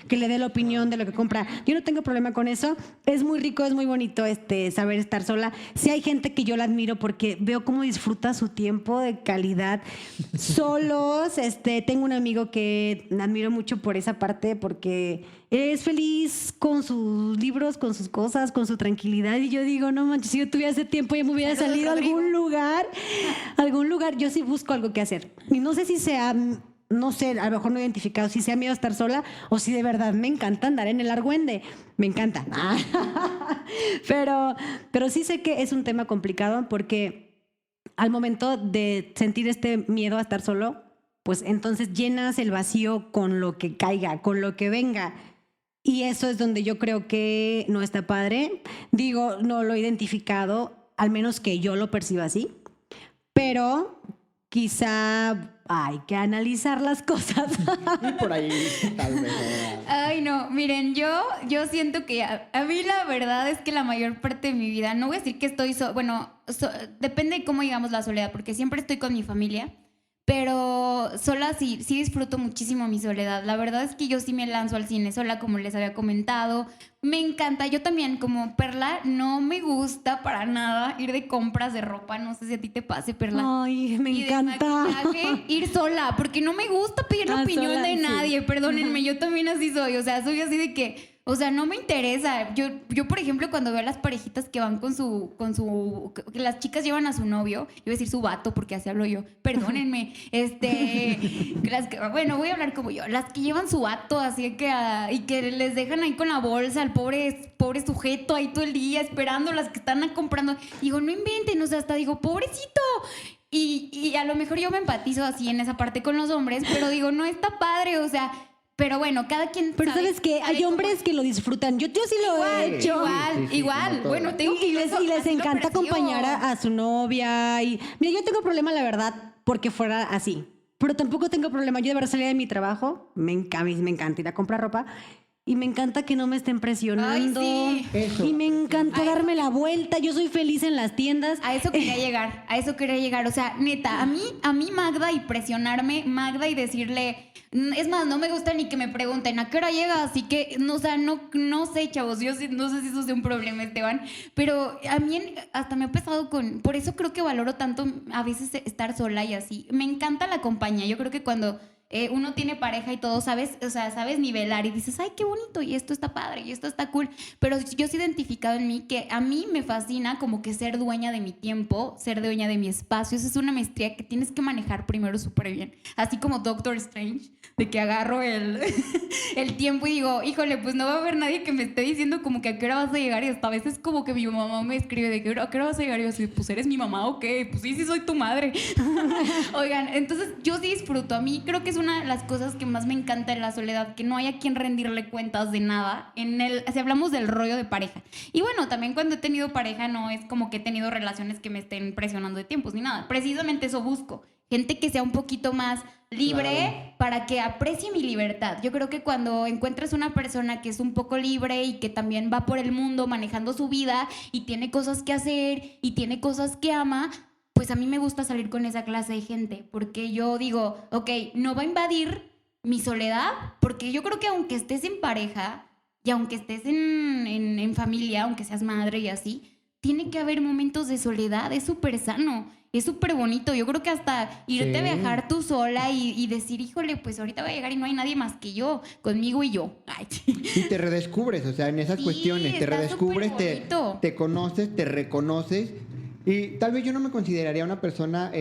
que le dé la opinión de lo que compra. Yo no tengo problema con eso. Es muy rico, es muy bonito saber estar sola. Sí hay gente que yo la admiro porque veo cómo disfruta su tiempo de calidad solos. Tengo un amigo que admiro mucho por esa parte porque es feliz con sus libros, con sus cosas, con su tranquilidad. Y yo digo, no manches, si yo tuviera ese tiempo ya me hubiera salido a algún lugar. Yo sí busco algo que hacer. Y no sé si sea, no sé, a lo mejor no he identificado si sea miedo a estar sola o si de verdad me encanta andar en el argüende. Me encanta. Pero sí sé que es un tema complicado porque al momento de sentir este miedo a estar solo, pues entonces llenas el vacío con lo que caiga, con lo que venga. Y eso es donde yo creo que no está padre. Digo, no lo he identificado, al menos que yo lo perciba así. Pero quizá hay que analizar las cosas. Y por ahí, tal vez. Ay, no, miren, yo siento que a mí la verdad es que la mayor parte de mi vida, no voy a decir que estoy, depende de cómo llegamos la soledad, porque siempre estoy con mi familia, pero sola sí disfruto muchísimo mi soledad. La verdad es que yo sí me lanzo al cine sola, como les había comentado. Me encanta. Yo también, como Perla, no me gusta para nada ir de compras de ropa. No sé si a ti te pase, Perla. Ay, me encanta. De maquillaje, ir sola, porque no me gusta pedir la opinión sola, de nadie. Sí. Perdónenme, yo también así soy. O sea, soy así de que... O sea, no me interesa. Yo, por ejemplo, cuando veo a las parejitas que van que las chicas llevan a su novio, yo voy a decir su vato porque así hablo yo, perdónenme, bueno, voy a hablar como yo, las que llevan su vato así y que les dejan ahí con la bolsa al pobre sujeto ahí todo el día esperando, las que están comprando, digo, no inventen, o sea, hasta digo, pobrecito. Y a lo mejor yo me empatizo así en esa parte con los hombres, pero digo, no está padre, o sea... Pero bueno, cada quien. Pero sabes que hay hombres que lo disfrutan. Yo sí lo he hecho. Igual. Bueno, tengo y les encanta acompañar a su novia. Y mira, yo tengo problema, la verdad, porque fuera así. Pero tampoco tengo problema. Yo de verdad salía de mi trabajo. Me encanta ir a comprar ropa. Y me encanta que no me estén presionando. Ay, sí. Eso. Y me encanta darme la vuelta. Yo soy feliz en las tiendas. A eso quería llegar. O sea, neta, a mí Magda y presionarme, Magda y decirle... Es más, no me gusta ni que me pregunten a qué hora llega, así que, no, o sea, no sé, chavos, yo no sé si eso sea un problema, Esteban, pero a mí hasta me ha pesado por eso creo que valoro tanto a veces estar sola y así. Me encanta la compañía, yo creo que cuando uno tiene pareja y todo, sabes nivelar y dices, ay, qué bonito, y esto está padre, y esto está cool, pero yo sí he identificado en mí que a mí me fascina como que ser dueña de mi tiempo, ser dueña de mi espacio. Esa es una maestría que tienes que manejar primero súper bien, así como Doctor Strange, de que agarro el tiempo y digo, híjole, pues no va a haber nadie que me esté diciendo como que a qué hora vas a llegar, y hasta a veces como que mi mamá me escribe de que a qué hora vas a llegar, y yo así, pues eres mi mamá o qué, pues sí soy tu madre. Oigan, entonces yo sí disfruto. A mí creo que es una de las cosas que más me encanta en la soledad, que no hay a quien rendirle cuentas de nada, si hablamos del rollo de pareja. Y bueno, también cuando he tenido pareja no es como que he tenido relaciones que me estén presionando de tiempos ni nada, precisamente eso busco. gente que sea un poquito más libre, Claro. para que aprecie mi libertad. Yo creo que cuando encuentras una persona que es un poco libre y que también va por el mundo manejando su vida y tiene cosas que hacer y tiene cosas que ama, pues a mí me gusta salir con esa clase de gente, porque yo digo, ok, no va a invadir mi soledad, porque yo creo que aunque estés en pareja y aunque estés en familia, aunque seas madre y así, tiene que haber momentos de soledad, es súper sano. Es súper bonito. Yo creo que hasta irte a Sí. viajar tú sola y decir, híjole, pues ahorita voy a llegar y no hay nadie más que yo, conmigo y yo. Ay, Y te redescubres, o sea, en esas Sí, cuestiones, te está redescubres, superbonito. te conoces, te reconoces. Y tal vez yo no me consideraría una persona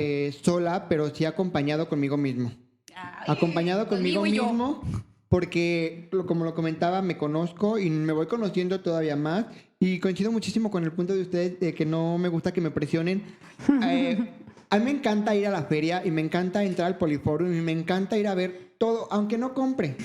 sola, pero sí acompañado conmigo mismo. ay, Acompañado conmigo y yo. mismo, porque como lo comentaba, me conozco y me voy conociendo todavía más. Y coincido muchísimo con el punto de ustedes de que no me gusta que me presionen. A mí me encanta ir a la feria y me encanta entrar al Poliforum y me encanta ir a ver todo, aunque no compre.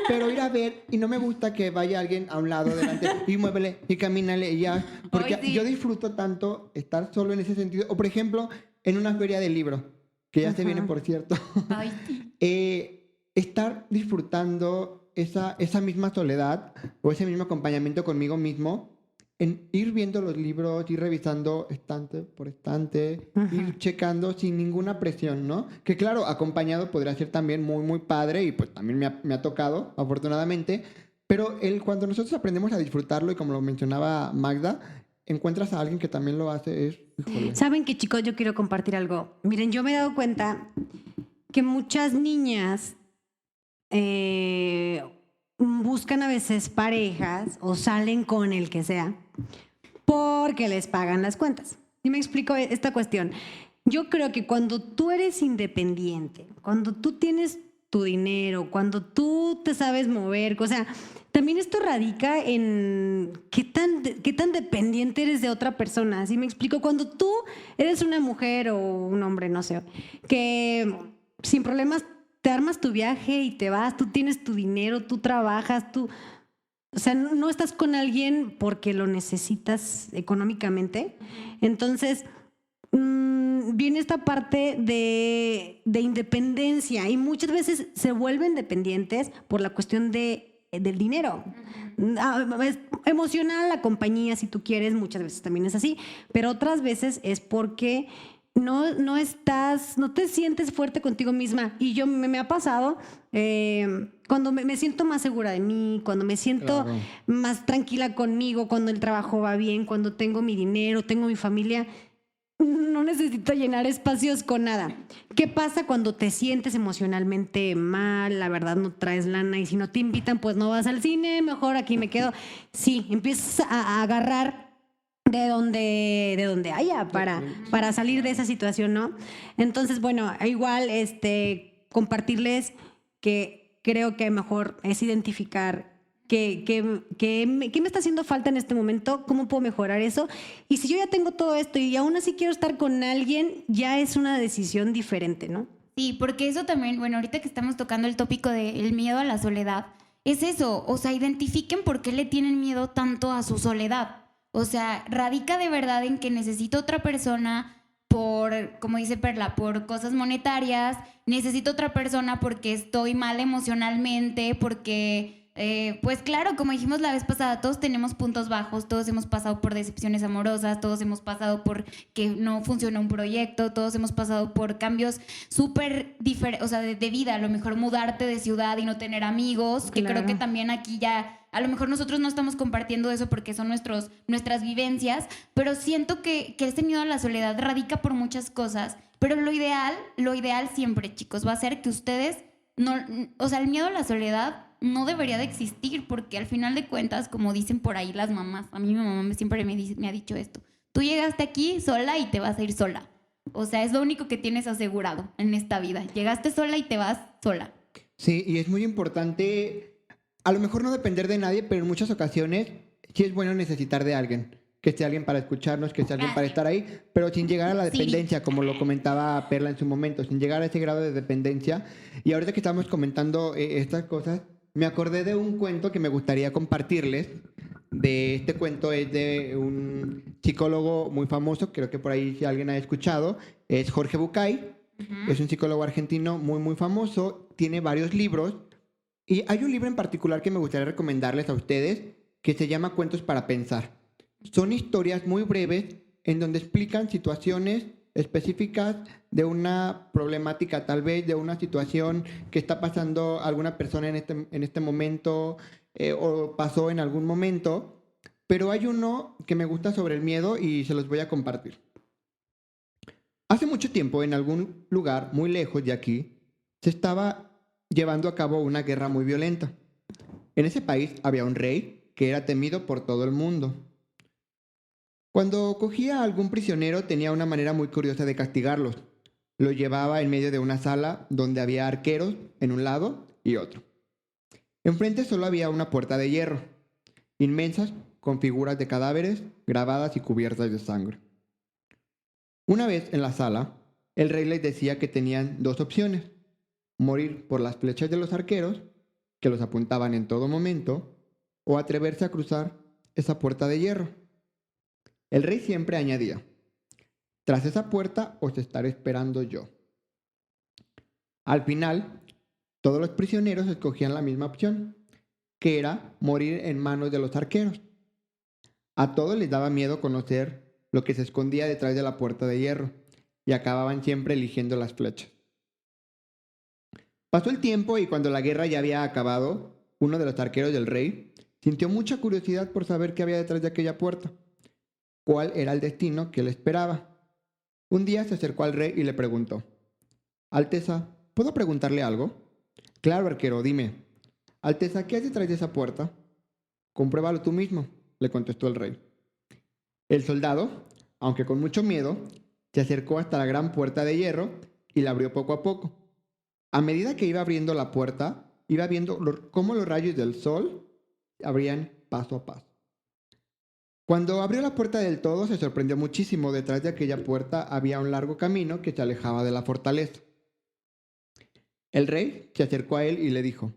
Pero ir a ver, y no me gusta que vaya alguien a un lado delante y muévele y camínale y ya. Porque Ay, sí. yo disfruto tanto estar solo en ese sentido. O por ejemplo, en una feria del libro, que ya se viene, por cierto. Ay, sí. Estar disfrutando esa misma soledad o ese mismo acompañamiento conmigo mismo, en ir viendo los libros, ir revisando estante por estante, ir checando sin ninguna presión, ¿no? Que claro, acompañado podría ser también muy, muy padre y pues también me ha tocado, afortunadamente, pero cuando nosotros aprendemos a disfrutarlo y como lo mencionaba Magda, encuentras a alguien que también lo hace, híjole. ¿Saben qué, chicos? Yo quiero compartir algo. Miren, yo me he dado cuenta que muchas niñas buscan a veces parejas o salen con el que sea porque les pagan las cuentas. Y me explico esta cuestión. Yo creo que cuando tú eres independiente, cuando tú tienes tu dinero, cuando tú te sabes mover, o sea, también esto radica en qué tan dependiente eres de otra persona. ¿Sí me explico? Cuando tú eres una mujer o un hombre, no sé, que sin problemas te armas tu viaje y te vas, tú tienes tu dinero, tú trabajas, tú... O sea, no estás con alguien porque lo necesitas económicamente. Entonces, viene esta parte de independencia y muchas veces se vuelven dependientes por la cuestión del dinero. Es emocional la compañía, si tú quieres, muchas veces también es así, pero otras veces es porque no te sientes fuerte contigo misma. Y yo me ha pasado cuando me siento más segura de mí, cuando me siento Claro. más tranquila conmigo, cuando el trabajo va bien, cuando tengo mi dinero, tengo mi familia, no necesito llenar espacios con nada. ¿Qué pasa cuando te sientes emocionalmente mal? La verdad no traes lana y si no te invitan, pues no vas al cine, mejor aquí me quedo. Sí, empiezas a agarrar de donde haya para salir de esa situación, ¿no? Entonces, bueno, igual compartirles que creo que mejor es identificar qué me está haciendo falta en este momento, cómo puedo mejorar eso. Y si yo ya tengo todo esto y aún así quiero estar con alguien, ya es una decisión diferente, ¿no? Sí, porque eso también, bueno, ahorita que estamos tocando el tópico del miedo a la soledad, es eso, o sea, identifiquen por qué le tienen miedo tanto a su soledad. O sea, radica de verdad en que necesito otra persona por, como dice Perla, por cosas monetarias, necesito otra persona porque estoy mal emocionalmente, porque... pues claro, como dijimos la vez pasada, todos tenemos puntos bajos, todos hemos pasado por decepciones amorosas, todos hemos pasado por que no funciona un proyecto, todos hemos pasado por cambios súper diferentes, o sea, de vida, a lo mejor mudarte de ciudad y no tener amigos, que Claro. creo que también aquí ya, a lo mejor nosotros no estamos compartiendo eso porque son nuestras vivencias, pero siento que este miedo a la soledad radica por muchas cosas, pero lo ideal siempre, chicos, va a ser que ustedes no, o sea, el miedo a la soledad no debería de existir porque al final de cuentas, como dicen por ahí las mamás, a mí mi mamá siempre me ha dicho esto, tú llegaste aquí sola y te vas a ir sola. O sea, es lo único que tienes asegurado en esta vida. Llegaste sola y te vas sola. Sí, y es muy importante, a lo mejor no depender de nadie, pero en muchas ocasiones sí es bueno necesitar de alguien. Que esté alguien para escucharnos, que esté alguien para estar ahí, pero sin llegar a la Sí. dependencia, como lo comentaba Perla en su momento, sin llegar a ese grado de dependencia. Y ahorita que estamos comentando estas cosas, me acordé de un cuento que me gustaría compartirles. Este cuento es de un psicólogo muy famoso, creo que por ahí si alguien ha escuchado, es Jorge Bucay. Es un psicólogo argentino muy, muy famoso. Tiene varios libros. Y hay un libro en particular que me gustaría recomendarles a ustedes que se llama Cuentos para Pensar. Son historias muy breves en donde explican situaciones específicas de una problemática, tal vez de una situación que está pasando alguna persona en este momento o pasó en algún momento. Pero hay uno que me gusta sobre el miedo y se los voy a compartir. Hace mucho tiempo, en algún lugar muy lejos de aquí, se estaba llevando a cabo una guerra muy violenta. En ese país había un rey que era temido por todo el mundo. Cuando cogía a algún prisionero tenía una manera muy curiosa de castigarlos. Lo llevaba en medio de una sala donde había arqueros en un lado y otro. Enfrente solo había una puerta de hierro, inmensas con figuras de cadáveres grabadas y cubiertas de sangre. Una vez en la sala, el rey les decía que tenían dos opciones: morir por las flechas de los arqueros, que los apuntaban en todo momento, o atreverse a cruzar esa puerta de hierro. El rey siempre añadía: tras esa puerta os estaré esperando yo. Al final, todos los prisioneros escogían la misma opción, que era morir en manos de los arqueros. A todos les daba miedo conocer lo que se escondía detrás de la puerta de hierro, y acababan siempre eligiendo las flechas. Pasó el tiempo y cuando la guerra ya había acabado, uno de los arqueros del rey sintió mucha curiosidad por saber qué había detrás de aquella puerta, cuál era el destino que le esperaba. Un día se acercó al rey y le preguntó: Alteza, ¿puedo preguntarle algo? Claro, arquero, dime. Alteza, ¿qué hay detrás de esa puerta? Compruébalo tú mismo, le contestó el rey. El soldado, aunque con mucho miedo, se acercó hasta la gran puerta de hierro y la abrió poco a poco. A medida que iba abriendo la puerta, iba viendo cómo los rayos del sol abrían paso a paso. Cuando abrió la puerta del todo, se sorprendió muchísimo. Detrás de aquella puerta había un largo camino que se alejaba de la fortaleza. El rey se acercó a él y le dijo: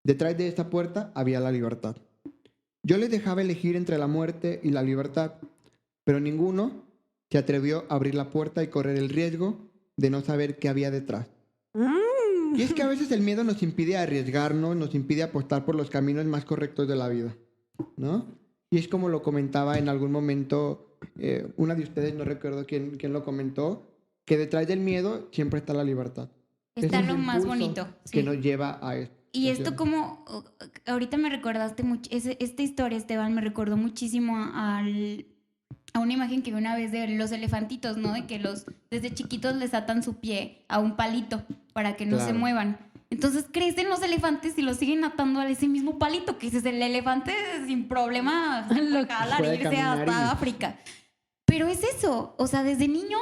detrás de esta puerta había la libertad. Yo les dejaba elegir entre la muerte y la libertad, pero ninguno se atrevió a abrir la puerta y correr el riesgo de no saber qué había detrás. Y es que a veces el miedo nos impide arriesgarnos, nos impide apostar por los caminos más correctos de la vida, ¿no? Y es como lo comentaba en algún momento una de ustedes, no recuerdo quién lo comentó, que detrás del miedo siempre está la libertad. Está Es lo un más impulso bonito. que Sí. nos lleva a esto. Y esto como, ahorita me recordaste mucho, esta historia, Esteban, me recordó muchísimo a una imagen que vi una vez de los elefantitos, ¿no? De que desde chiquitos les atan su pie a un palito para que no se Claro. muevan. Entonces crecen los elefantes y los siguen atando a ese mismo palito, que dices, el elefante sin problema Lo jalar puede irse caminar hasta y- África. Pero es eso, o sea, desde niño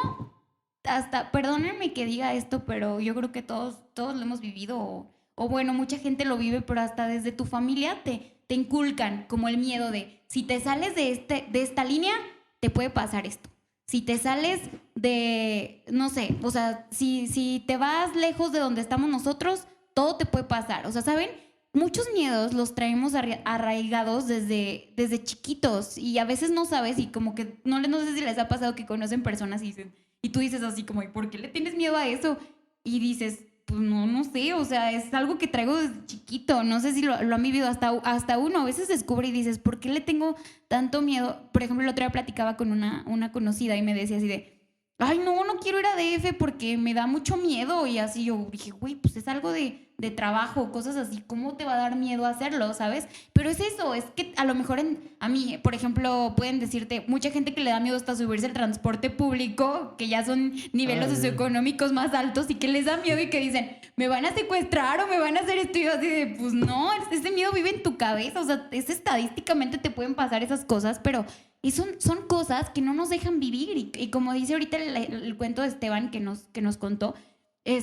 hasta, perdónenme que diga esto, pero yo creo que todos lo hemos vivido, o bueno, mucha gente lo vive, pero hasta desde tu familia te inculcan como el miedo de, si te sales de esta línea, te puede pasar esto. Si te sales de, no sé, o sea, si te vas lejos de donde estamos nosotros, todo te puede pasar. O sea, ¿saben? Muchos miedos los traemos arraigados desde chiquitos y a veces no sabes y como que no sé si les ha pasado que conocen personas y dicen, y tú dices así como, ¿y por qué le tienes miedo a eso? Y dices, pues no sé, o sea, es algo que traigo desde chiquito, no sé si lo han vivido, hasta uno a veces descubre y dices, ¿por qué le tengo tanto miedo? Por ejemplo, el otro día platicaba con una conocida y me decía así de, ay, no quiero ir a DF porque me da mucho miedo. Y así yo dije, güey, pues es algo de trabajo, cosas así, ¿cómo te va a dar miedo hacerlo, sabes? Pero es eso, es que a lo mejor a mí, por ejemplo, pueden decirte, mucha gente que le da miedo hasta subirse al transporte público, que ya son niveles Ay. socioeconómicos más altos y que les da miedo y que dicen, me van a secuestrar o me van a hacer esto. Y yo así de, pues no, ese miedo vive en tu cabeza, o sea, estadísticamente te pueden pasar esas cosas, pero... Y son cosas que no nos dejan vivir. Y como dice ahorita el cuento de Esteban que nos contó,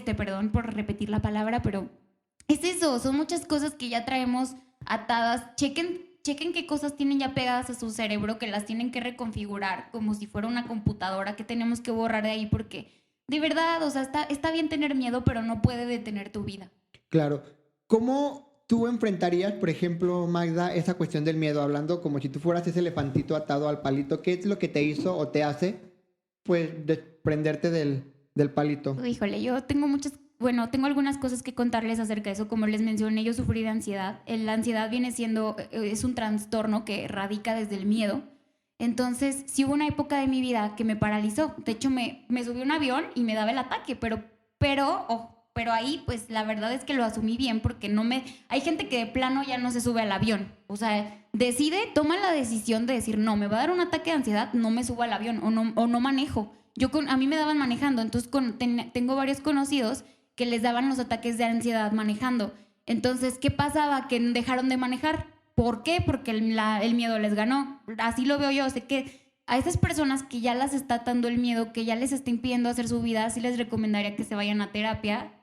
perdón por repetir la palabra, pero es eso, son muchas cosas que ya traemos atadas. Chequen qué cosas tienen ya pegadas a su cerebro, que las tienen que reconfigurar como si fuera una computadora, que tenemos que borrar de ahí porque, de verdad, o sea, está bien tener miedo, pero no puede detener tu vida. Claro. ¿Cómo tú enfrentarías, por ejemplo, Magda, esa cuestión del miedo, hablando como si tú fueras ese elefantito atado al palito? ¿Qué es lo que te hizo o te hace, pues, desprenderte del del palito. Híjole, yo tengo tengo algunas cosas que contarles acerca de eso. Como les mencioné, yo sufrí de ansiedad. La ansiedad es un trastorno que radica desde el miedo. Entonces, sí hubo una época de mi vida que me paralizó. De hecho, me subí a un avión y me daba el ataque, pero ahí, pues, la verdad es que lo asumí bien porque hay gente que de plano ya no se sube al avión. O sea, toma la decisión de decir, no, me va a dar un ataque de ansiedad, no me subo al avión o no manejo. A mí me daban manejando, entonces tengo varios conocidos que les daban los ataques de ansiedad manejando. Entonces, ¿qué pasaba? Que dejaron de manejar. ¿Por qué? Porque el miedo les ganó. Así lo veo yo. Sé que a esas personas que ya las está atando el miedo, que ya les está impidiendo hacer su vida, sí les recomendaría que se vayan a terapia.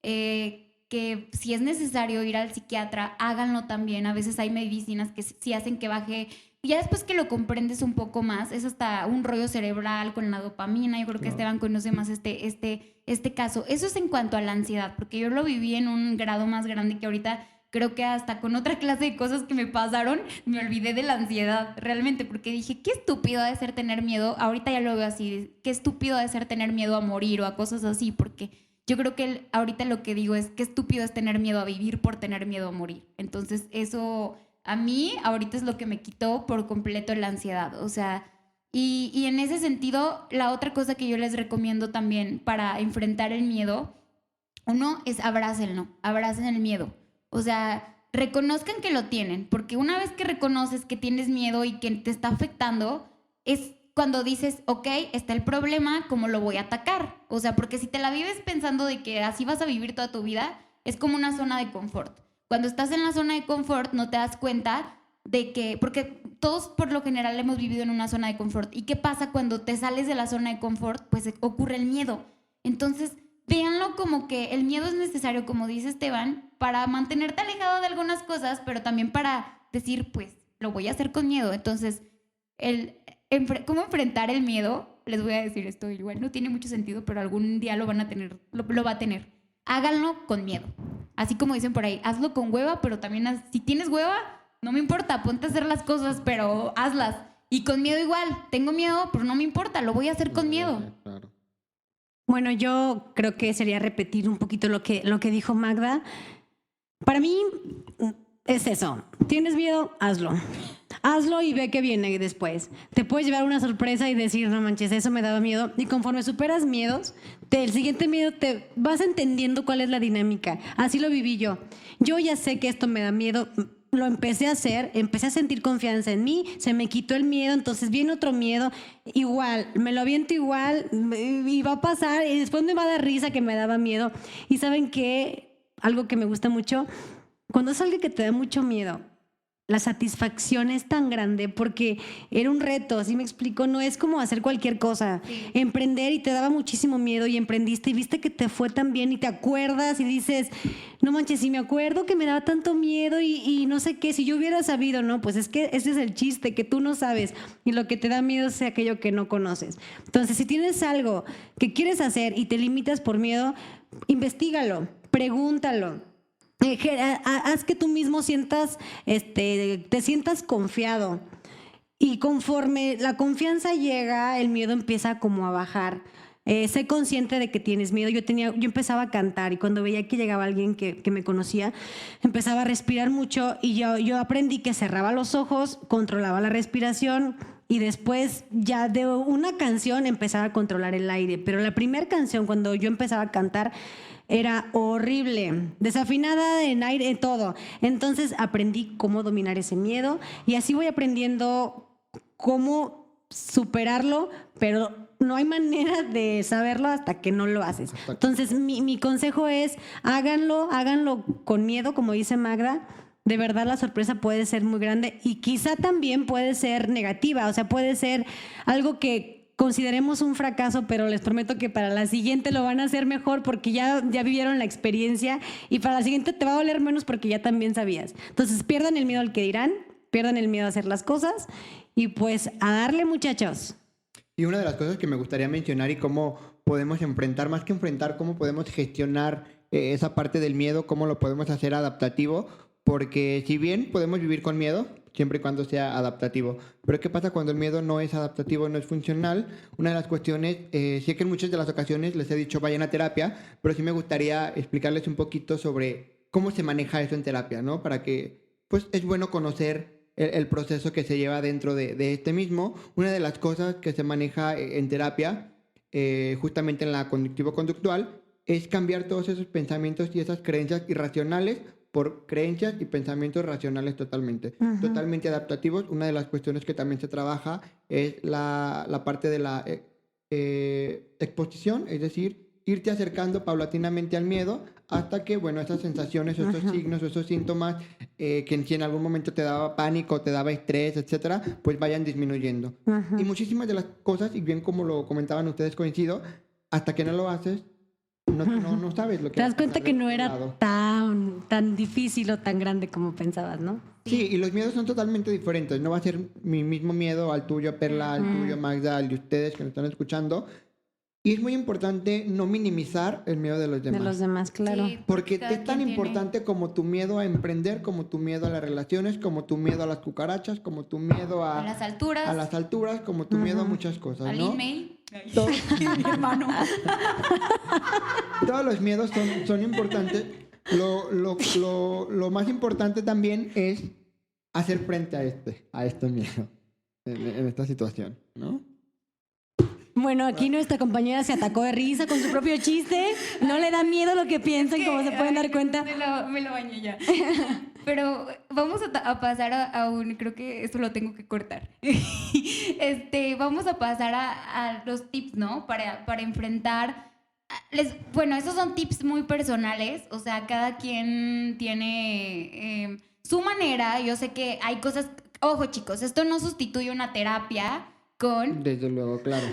Que si es necesario ir al psiquiatra, háganlo también. A veces hay medicinas que sí hacen que baje. Y ya después que lo comprendes un poco más, es hasta un rollo cerebral con la dopamina. Yo creo que Esteban conoce más este caso. Eso es en cuanto a la ansiedad, porque yo lo viví en un grado más grande que ahorita. Creo que hasta con otra clase de cosas que me pasaron, me olvidé de la ansiedad, realmente, porque dije, qué estúpido ha de ser tener miedo. Ahorita ya lo veo así, qué estúpido ha de ser tener miedo a morir o a cosas así, porque yo creo que ahorita lo que digo es, qué estúpido es tener miedo a vivir por tener miedo a morir. Entonces, eso a mí ahorita es lo que me quitó por completo la ansiedad. O sea, y en ese sentido, la otra cosa que yo les recomiendo también para enfrentar el miedo, uno es abracen el miedo. O sea, reconozcan que lo tienen, porque una vez que reconoces que tienes miedo y que te está afectando, es cuando dices, ok, está el problema, ¿cómo lo voy a atacar? O sea, porque si te la vives pensando de que así vas a vivir toda tu vida, es como una zona de confort. Cuando estás en la zona de confort no te das cuenta de que, porque todos por lo general hemos vivido en una zona de confort. ¿Y qué pasa cuando te sales de la zona de confort? Pues ocurre el miedo. Entonces, véanlo como que el miedo es necesario, como dice Esteban, para mantenerte alejado de algunas cosas, pero también para decir, pues, lo voy a hacer con miedo. Entonces, ¿cómo enfrentar el miedo? Les voy a decir esto, igual no tiene mucho sentido, pero algún día lo va a tener. Háganlo con miedo. Así como dicen por ahí, hazlo con hueva, pero también si tienes hueva, no me importa, ponte a hacer las cosas, pero hazlas. Y con miedo igual, tengo miedo, pero no me importa, lo voy a hacer con miedo. Claro. Bueno, yo creo que sería repetir un poquito lo que dijo Magda. Para mí es eso. ¿Tienes miedo? Hazlo. Hazlo y ve qué viene después. Te puedes llevar una sorpresa y decir, no manches, eso me daba miedo. Y conforme superas miedos, el siguiente miedo te vas entendiendo cuál es la dinámica. Así lo viví yo. Yo ya sé que esto me da miedo. Lo empecé a hacer, empecé a sentir confianza en mí, se me quitó el miedo, entonces viene otro miedo, igual, me lo aviento igual, y va a pasar, y después me va a dar risa que me daba miedo. Y ¿saben qué? Algo que me gusta mucho, cuando es algo que te da mucho miedo, la satisfacción es tan grande porque era un reto, ¿sí me explico? No es como hacer cualquier cosa. Sí. Emprender y te daba muchísimo miedo y emprendiste y viste que te fue tan bien y te acuerdas y dices, no manches, si me acuerdo que me daba tanto miedo y no sé qué, si yo hubiera sabido, no, pues es que ese es el chiste, que tú no sabes y lo que te da miedo es aquello que no conoces. Entonces, si tienes algo que quieres hacer y te limitas por miedo, investígalo, pregúntalo. Haz que tú mismo te sientas confiado y conforme la confianza llega, el miedo empieza como a bajar. Sé consciente de que tienes miedo. Yo empezaba a cantar y cuando veía que llegaba alguien que me conocía, empezaba a respirar mucho y yo aprendí que cerraba los ojos, controlaba la respiración y después ya de una canción empezaba a controlar el aire. Pero la primera canción, cuando yo empezaba a cantar, era horrible, desafinada en aire, en todo. Entonces aprendí cómo dominar ese miedo y así voy aprendiendo cómo superarlo, pero no hay manera de saberlo hasta que no lo haces. Entonces mi consejo es háganlo con miedo, como dice Magda. De verdad la sorpresa puede ser muy grande y quizá también puede ser negativa, o sea, puede ser algo que consideremos un fracaso, pero les prometo que para la siguiente lo van a hacer mejor porque ya vivieron la experiencia y para la siguiente te va a doler menos porque ya también sabías. Entonces pierdan el miedo al que dirán, pierdan el miedo a hacer las cosas y pues a darle, muchachos. Y una de las cosas que me gustaría mencionar y cómo podemos enfrentar, más que enfrentar, cómo podemos gestionar esa parte del miedo, cómo lo podemos hacer adaptativo. porque si bien podemos vivir con miedo, siempre y cuando sea adaptativo, pero ¿qué pasa cuando el miedo no es adaptativo, no es funcional? Una de las cuestiones, sé que en muchas de las ocasiones les he dicho vayan a terapia, pero sí me gustaría explicarles un poquito sobre cómo se maneja eso en terapia, ¿no? Para que, pues, es bueno conocer el proceso que se lleva dentro de este mismo. Una de las cosas que se maneja en terapia, justamente en la conductivo-conductual, es cambiar todos esos pensamientos y esas creencias irracionales por creencias y pensamientos racionales totalmente. Totalmente adaptativos. Una de las cuestiones que también se trabaja es la parte de la exposición, es decir, irte acercando paulatinamente al miedo hasta que, bueno, esas sensaciones, esos signos, esos síntomas que si en algún momento te daba pánico, te daba estrés, etcétera, pues vayan disminuyendo. Y muchísimas de las cosas, y bien como lo comentaban ustedes, coincido, hasta que no lo haces, no sabes lo que Te das va a cuenta pasar que del no otro era lado. tan difícil o tan grande como pensabas, ¿no? Sí, y los miedos son totalmente diferentes. No va a ser mi mismo miedo al tuyo, Perla, al tuyo, Magda, al de ustedes que nos están escuchando. Y es muy importante no minimizar el miedo de los demás. De los demás, claro. Sí, Porque cada es tan quien tiene- importante como tu miedo a emprender, como tu miedo a las relaciones, como tu miedo a las cucarachas, como tu miedo a las alturas, como tu miedo a muchas cosas, al ¿no? email. Todo- Mi hermano. Todos los miedos son importantes. Lo más importante también es hacer frente a este miedo en esta situación, ¿no? Bueno, aquí nuestra compañera se atacó de risa con su propio chiste. No le da miedo lo que piensan, como se pueden dar cuenta. Me lo bañé ya. Pero vamos a pasar a un, creo que esto lo tengo que cortar. Vamos a pasar a los tips, ¿no? Para enfrentar. Bueno, esos son tips muy personales, o sea, cada quien tiene su manera. Yo sé que hay cosas, ojo chicos, esto no sustituye una terapia con... Desde luego, claro.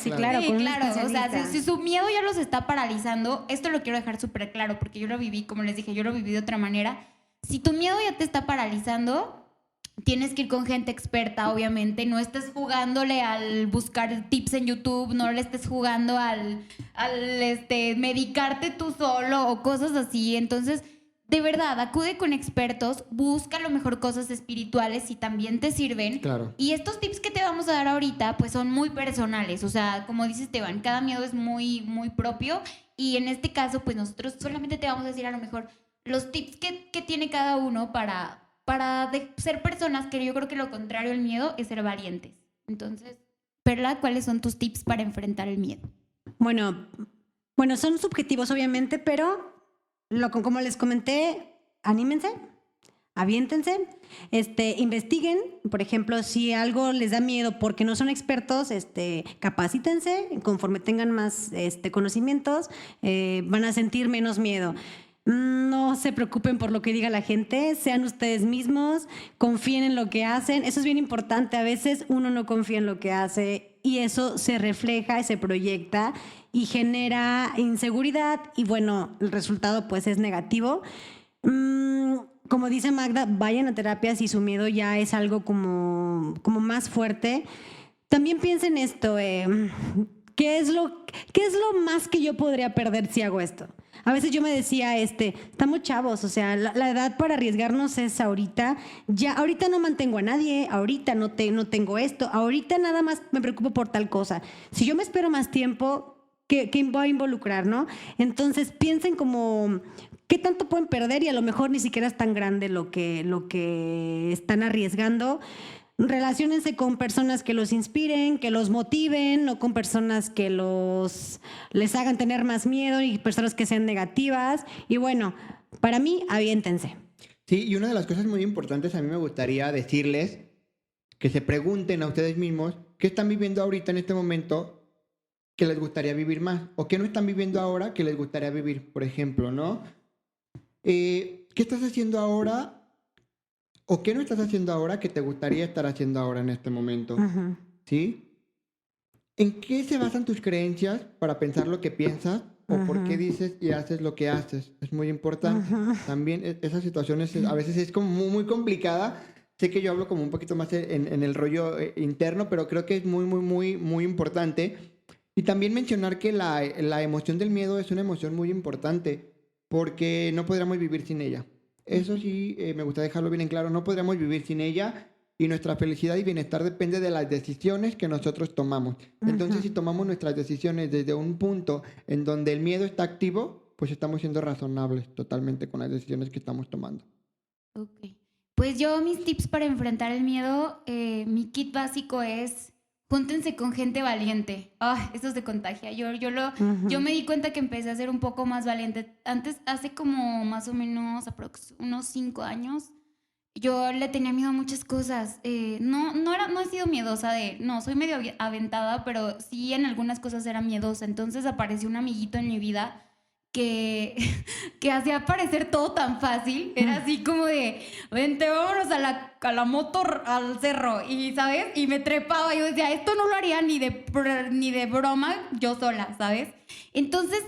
Sí, claro, con un claro. O sea, especialista. si su miedo ya los está paralizando, esto lo quiero dejar súper claro, porque yo lo viví, como les dije, yo lo viví de otra manera. Si tu miedo ya te está paralizando, tienes que ir con gente experta, obviamente. No estés jugándole al buscar tips en YouTube, no le estés jugando al medicarte tú solo o cosas así. Entonces, de verdad, acude con expertos, busca a lo mejor cosas espirituales si también te sirven. Claro. Y estos tips que te vamos a dar ahorita, pues son muy personales. O sea, como dice Esteban, cada miedo es muy, muy propio. Y en este caso, pues nosotros solamente te vamos a decir a lo mejor los tips que tiene cada uno para ser personas, que yo creo que lo contrario al miedo es ser valientes. Entonces, Perla, ¿cuáles son tus tips para enfrentar el miedo? Bueno, son subjetivos obviamente, pero como les comenté, anímense, aviéntense, investiguen, por ejemplo, si algo les da miedo porque no son expertos, capacítense, conforme tengan más conocimientos, van a sentir menos miedo. No se preocupen por lo que diga la gente, sean ustedes mismos, confíen en lo que hacen. Eso es bien importante. A veces uno no confía en lo que hace y eso se refleja, se proyecta y genera inseguridad y bueno, el resultado pues es negativo. Como dice Magda, vayan a terapia si su miedo ya es algo como más fuerte. También piensen esto, ¿qué es lo más que yo podría perder si hago esto? A veces yo me decía, estamos chavos, o sea, la edad para arriesgarnos es ahorita. Ya, ahorita no mantengo a nadie, ahorita no tengo esto, ahorita nada más me preocupo por tal cosa. Si yo me espero más tiempo, ¿qué voy a involucrar, no? Entonces piensen como, ¿qué tanto pueden perder? Y a lo mejor ni siquiera es tan grande lo que están arriesgando. Relaciónense con personas que los inspiren, que los motiven, no con personas que les hagan tener más miedo y personas que sean negativas. Y bueno, para mí, aviéntense. Sí, y una de las cosas muy importantes a mí me gustaría decirles que se pregunten a ustedes mismos qué están viviendo ahorita en este momento que les gustaría vivir más o qué no están viviendo ahora que les gustaría vivir, por ejemplo, ¿no? ¿Qué estás haciendo ahora? ¿O qué no estás haciendo ahora que te gustaría estar haciendo ahora en este momento? Uh-huh. ¿Sí? ¿En qué se basan tus creencias para pensar lo que piensas? ¿O por qué dices y haces lo que haces? Es muy importante. También esas situaciones a veces es como muy, muy complicada. Sé que yo hablo como un poquito más en el rollo interno, pero creo que es muy, muy, muy, muy importante. Y también mencionar que la emoción del miedo es una emoción muy importante porque no podríamos vivir sin ella. Eso sí, me gusta dejarlo bien en claro. No podríamos vivir sin ella y nuestra felicidad y bienestar depende de las decisiones que nosotros tomamos. Entonces, si tomamos nuestras decisiones desde un punto en donde el miedo está activo, pues estamos siendo razonables totalmente con las decisiones que estamos tomando. Ok. Pues yo, mis tips para enfrentar el miedo, mi kit básico es júntense con gente valiente. Ah, eso se contagia. Yo me di cuenta que empecé a ser un poco más valiente. Antes, hace como más o menos unos 5 años, yo le tenía miedo a muchas cosas. No he sido miedosa no, soy medio aventada, pero sí en algunas cosas era miedosa. Entonces apareció un amiguito en mi vida que hacía parecer todo tan fácil. Era así como de, vente, vámonos a la moto al cerro. Y, ¿sabes? Y me trepaba. Yo decía, esto no lo haría ni de broma yo sola, ¿sabes? Entonces,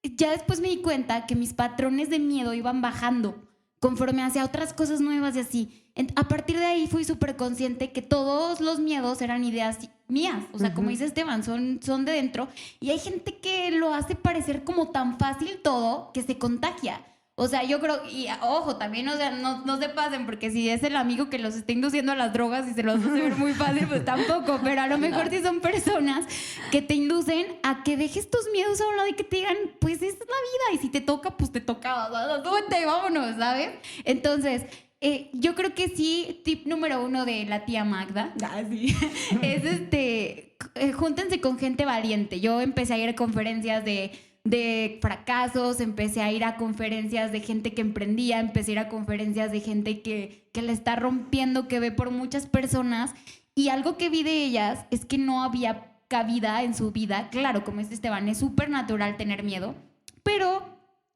ya después me di cuenta que mis patrones de miedo iban bajando conforme hacia otras cosas nuevas y así. A partir de ahí fui súper consciente que todos los miedos eran ideas mías. O sea, como dice Esteban, son de dentro. Y hay gente que lo hace parecer como tan fácil todo que se contagia. O sea, yo creo, y ojo, también, o sea, no se pasen, porque si es el amigo que los está induciendo a las drogas y se los hace ver muy fácil, pues tampoco. Pero a lo mejor sí son personas que te inducen a que dejes tus miedos a un lado y que te digan, pues esta es la vida, y si te toca, pues te toca, súbete, vámonos, ¿sabes? Entonces, yo creo que sí, tip número 1 de la tía Magda, es júntense con gente valiente. Yo empecé a ir a conferencias de fracasos, empecé a ir a conferencias de gente que emprendía, empecé a ir a conferencias de gente que la está rompiendo, que ve por muchas personas, y algo que vi de ellas es que no había cabida en su vida. Claro, como dice Esteban, es súper natural tener miedo, pero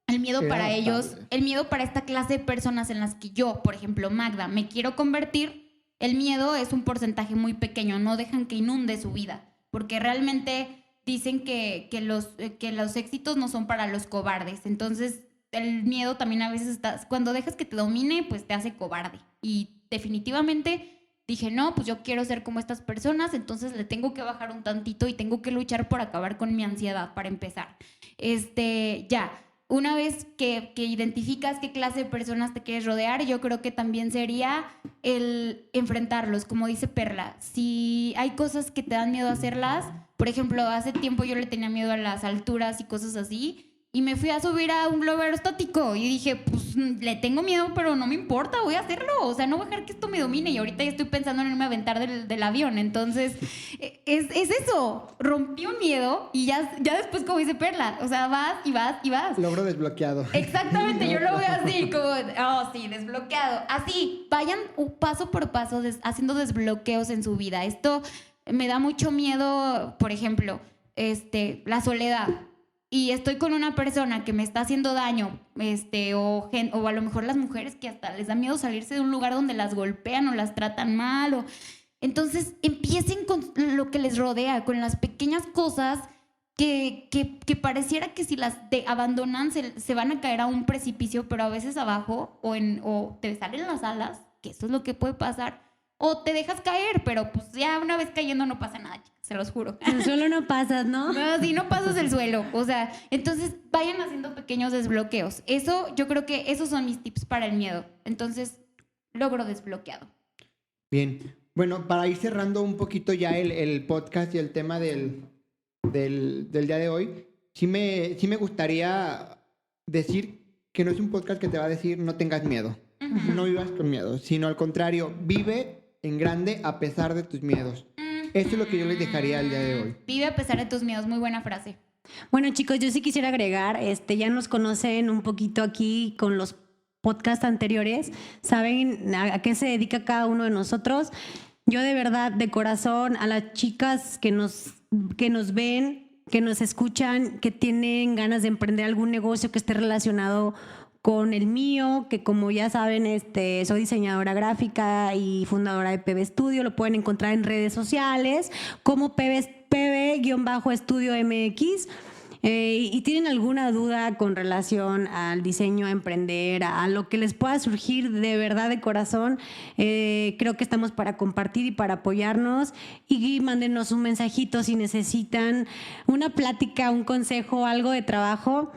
el miedo para ellos, el miedo para esta clase de personas en las que yo, por ejemplo, Magda, me quiero convertir, el miedo es un porcentaje muy pequeño, no dejan que inunde su vida, porque realmente dicen que los éxitos no son para los cobardes. Entonces, el miedo también a veces cuando dejas que te domine, pues te hace cobarde. Y definitivamente dije, no, pues yo quiero ser como estas personas, entonces le tengo que bajar un tantito y tengo que luchar por acabar con mi ansiedad para empezar. Ya, una vez que identificas qué clase de personas te quieres rodear, yo creo que también sería el enfrentarlos, como dice Perla. Si hay cosas que te dan miedo hacerlas, por ejemplo, hace tiempo yo le tenía miedo a las alturas y cosas así, y me fui a subir a un globo aerostático y dije, pues le tengo miedo, pero no me importa, voy a hacerlo. O sea, no voy a dejar que esto me domine, y ahorita ya estoy pensando en irme a aventar del avión. Entonces, es eso, rompí un miedo y ya después, como dice Perla, o sea, vas y vas y vas. Logro desbloqueado. Exactamente, yo lo veo así, como, oh sí, desbloqueado. Así, vayan paso por paso haciendo desbloqueos en su vida. Esto me da mucho miedo, por ejemplo, la soledad. Y estoy con una persona que me está haciendo daño, o a lo mejor las mujeres que hasta les da miedo salirse de un lugar donde las golpean o las tratan mal. Entonces, empiecen con lo que les rodea, con las pequeñas cosas que pareciera que si las abandonan se van a caer a un precipicio, pero a veces abajo o te salen las alas, que eso es lo que puede pasar, o te dejas caer, pero pues ya una vez cayendo no pasa nada, chicas, se los juro. El suelo no pasas, ¿no? No, sí, no pasas el suelo. O sea, entonces vayan haciendo pequeños desbloqueos. Eso, yo creo que esos son mis tips para el miedo. Entonces, logro desbloqueado. Bien. Bueno, para ir cerrando un poquito ya el podcast y el tema del día de hoy, sí me gustaría decir que no es un podcast que te va a decir no tengas miedo. Uh-huh. No vivas con miedo, sino al contrario, vive en grande a pesar de tus miedos. Eso es lo que yo les dejaría el día de hoy. Vive a pesar de tus miedos, muy buena frase. Bueno, chicos, yo sí quisiera agregar, ya nos conocen un poquito aquí con los podcasts anteriores, saben a qué se dedica cada uno de nosotros. Yo de verdad, de corazón, a las chicas que nos ven, que nos escuchan, que tienen ganas de emprender algún negocio que esté relacionado con el mío, que como ya saben, soy diseñadora gráfica y fundadora de PB Studio. Lo pueden encontrar en redes sociales como PB-Estudio MX. y tienen alguna duda con relación al diseño, a emprender, a lo que les pueda surgir de verdad de corazón, creo que estamos para compartir y para apoyarnos, y mándenos un mensajito si necesitan una plática, un consejo, algo de trabajo.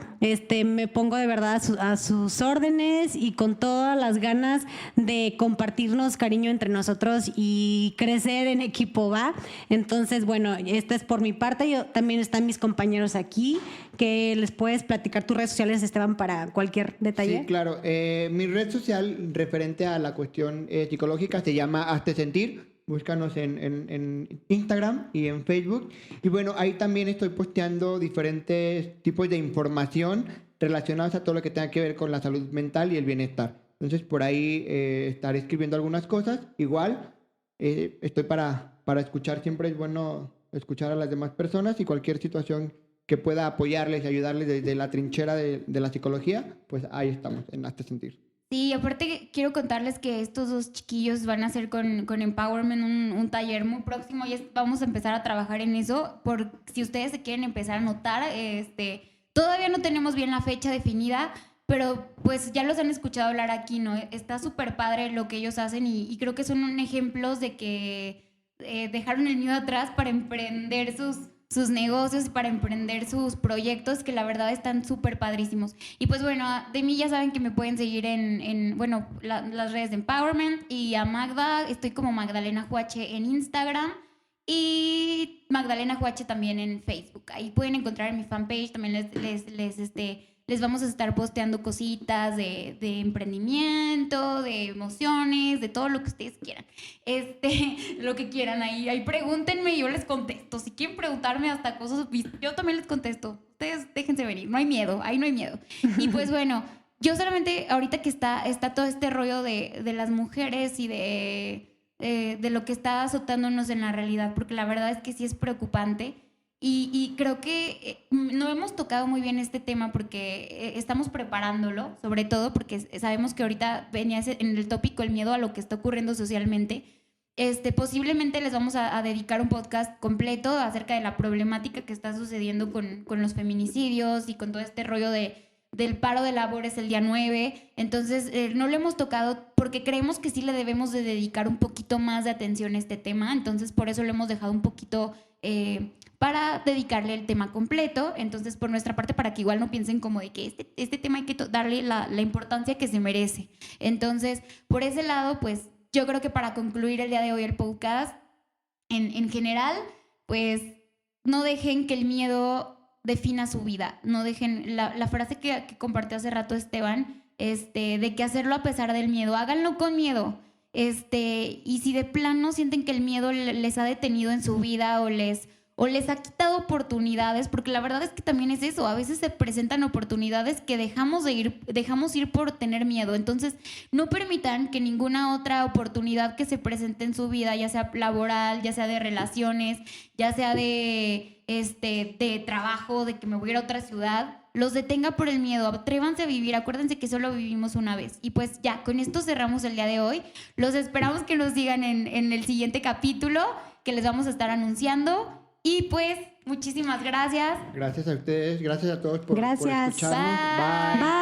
Me pongo de verdad a sus órdenes y con todas las ganas de compartirnos cariño entre nosotros y crecer en equipo, ¿va? Entonces, bueno, esta es por mi parte. Yo también están mis compañeros aquí, que les puedes platicar tus redes sociales, Esteban, para cualquier detalle. Sí, claro. Mi red social referente a la cuestión psicológica se llama Hazte Sentir. Búscanos en Instagram y en Facebook. Y bueno, ahí también estoy posteando diferentes tipos de información relacionados a todo lo que tenga que ver con la salud mental y el bienestar. Entonces, por ahí estaré escribiendo algunas cosas. Igual, estoy para escuchar. Siempre es bueno escuchar a las demás personas, y cualquier situación que pueda apoyarles y ayudarles desde la trinchera de la psicología, pues ahí estamos, en Hazte Sentir. Sí, aparte quiero contarles que estos dos chiquillos van a hacer con Empowerment un taller muy próximo, y vamos a empezar a trabajar en eso, por si ustedes se quieren empezar a anotar. Todavía no tenemos bien la fecha definida, pero pues ya los han escuchado hablar aquí, ¿no? Está súper padre lo que ellos hacen, y creo que son ejemplos de que dejaron el miedo atrás para emprender sus negocios, para emprender sus proyectos, que la verdad están súper padrísimos. Y pues bueno, de mí ya saben que me pueden seguir en las redes de Empowerment, y a Magda, estoy como Magdalena Juache en Instagram, y Magdalena Juache también en Facebook. Ahí pueden encontrar en mi fanpage, también les vamos a estar posteando cositas de emprendimiento, de emociones, de todo lo que ustedes quieran. Lo que quieran ahí pregúntenme y yo les contesto. Si quieren preguntarme hasta cosas, yo también les contesto. Ustedes déjense venir, no hay miedo, ahí no hay miedo. Y pues bueno, yo solamente ahorita que está todo este rollo de las mujeres y de lo que está azotándonos en la realidad, porque la verdad es que sí es preocupante. Y creo que no hemos tocado muy bien este tema porque estamos preparándolo, sobre todo porque sabemos que ahorita venía en el tópico el miedo a lo que está ocurriendo socialmente. Posiblemente les vamos a dedicar un podcast completo acerca de la problemática que está sucediendo con los feminicidios y con todo este rollo del paro de labores el día 9. Entonces, no lo hemos tocado porque creemos que sí le debemos de dedicar un poquito más de atención a este tema. Entonces, por eso lo hemos dejado un poquito para dedicarle el tema completo. Entonces, por nuestra parte, para que igual no piensen como de que este tema hay que darle la importancia que se merece. Entonces, por ese lado, pues, yo creo que para concluir el día de hoy el podcast, en general, pues, no dejen que el miedo defina su vida. No dejen la frase que compartió hace rato Esteban, de que hacerlo a pesar del miedo. Háganlo con miedo. Y si de plano sienten que el miedo les ha detenido en su vida o les ha quitado oportunidades, porque la verdad es que también es eso, a veces se presentan oportunidades que dejamos ir por tener miedo. Entonces, no permitan que ninguna otra oportunidad que se presente en su vida, ya sea laboral, ya sea de relaciones, ya sea de trabajo, de que me voy a ir a otra ciudad, los detenga por el miedo. Atrévanse a vivir, acuérdense que solo vivimos una vez. Y pues ya, con esto cerramos el día de hoy. Los esperamos que nos sigan en el siguiente capítulo, que les vamos a estar anunciando. Y pues, muchísimas gracias. Gracias a ustedes, gracias a todos por Gracias. escucharnos. Bye. Bye.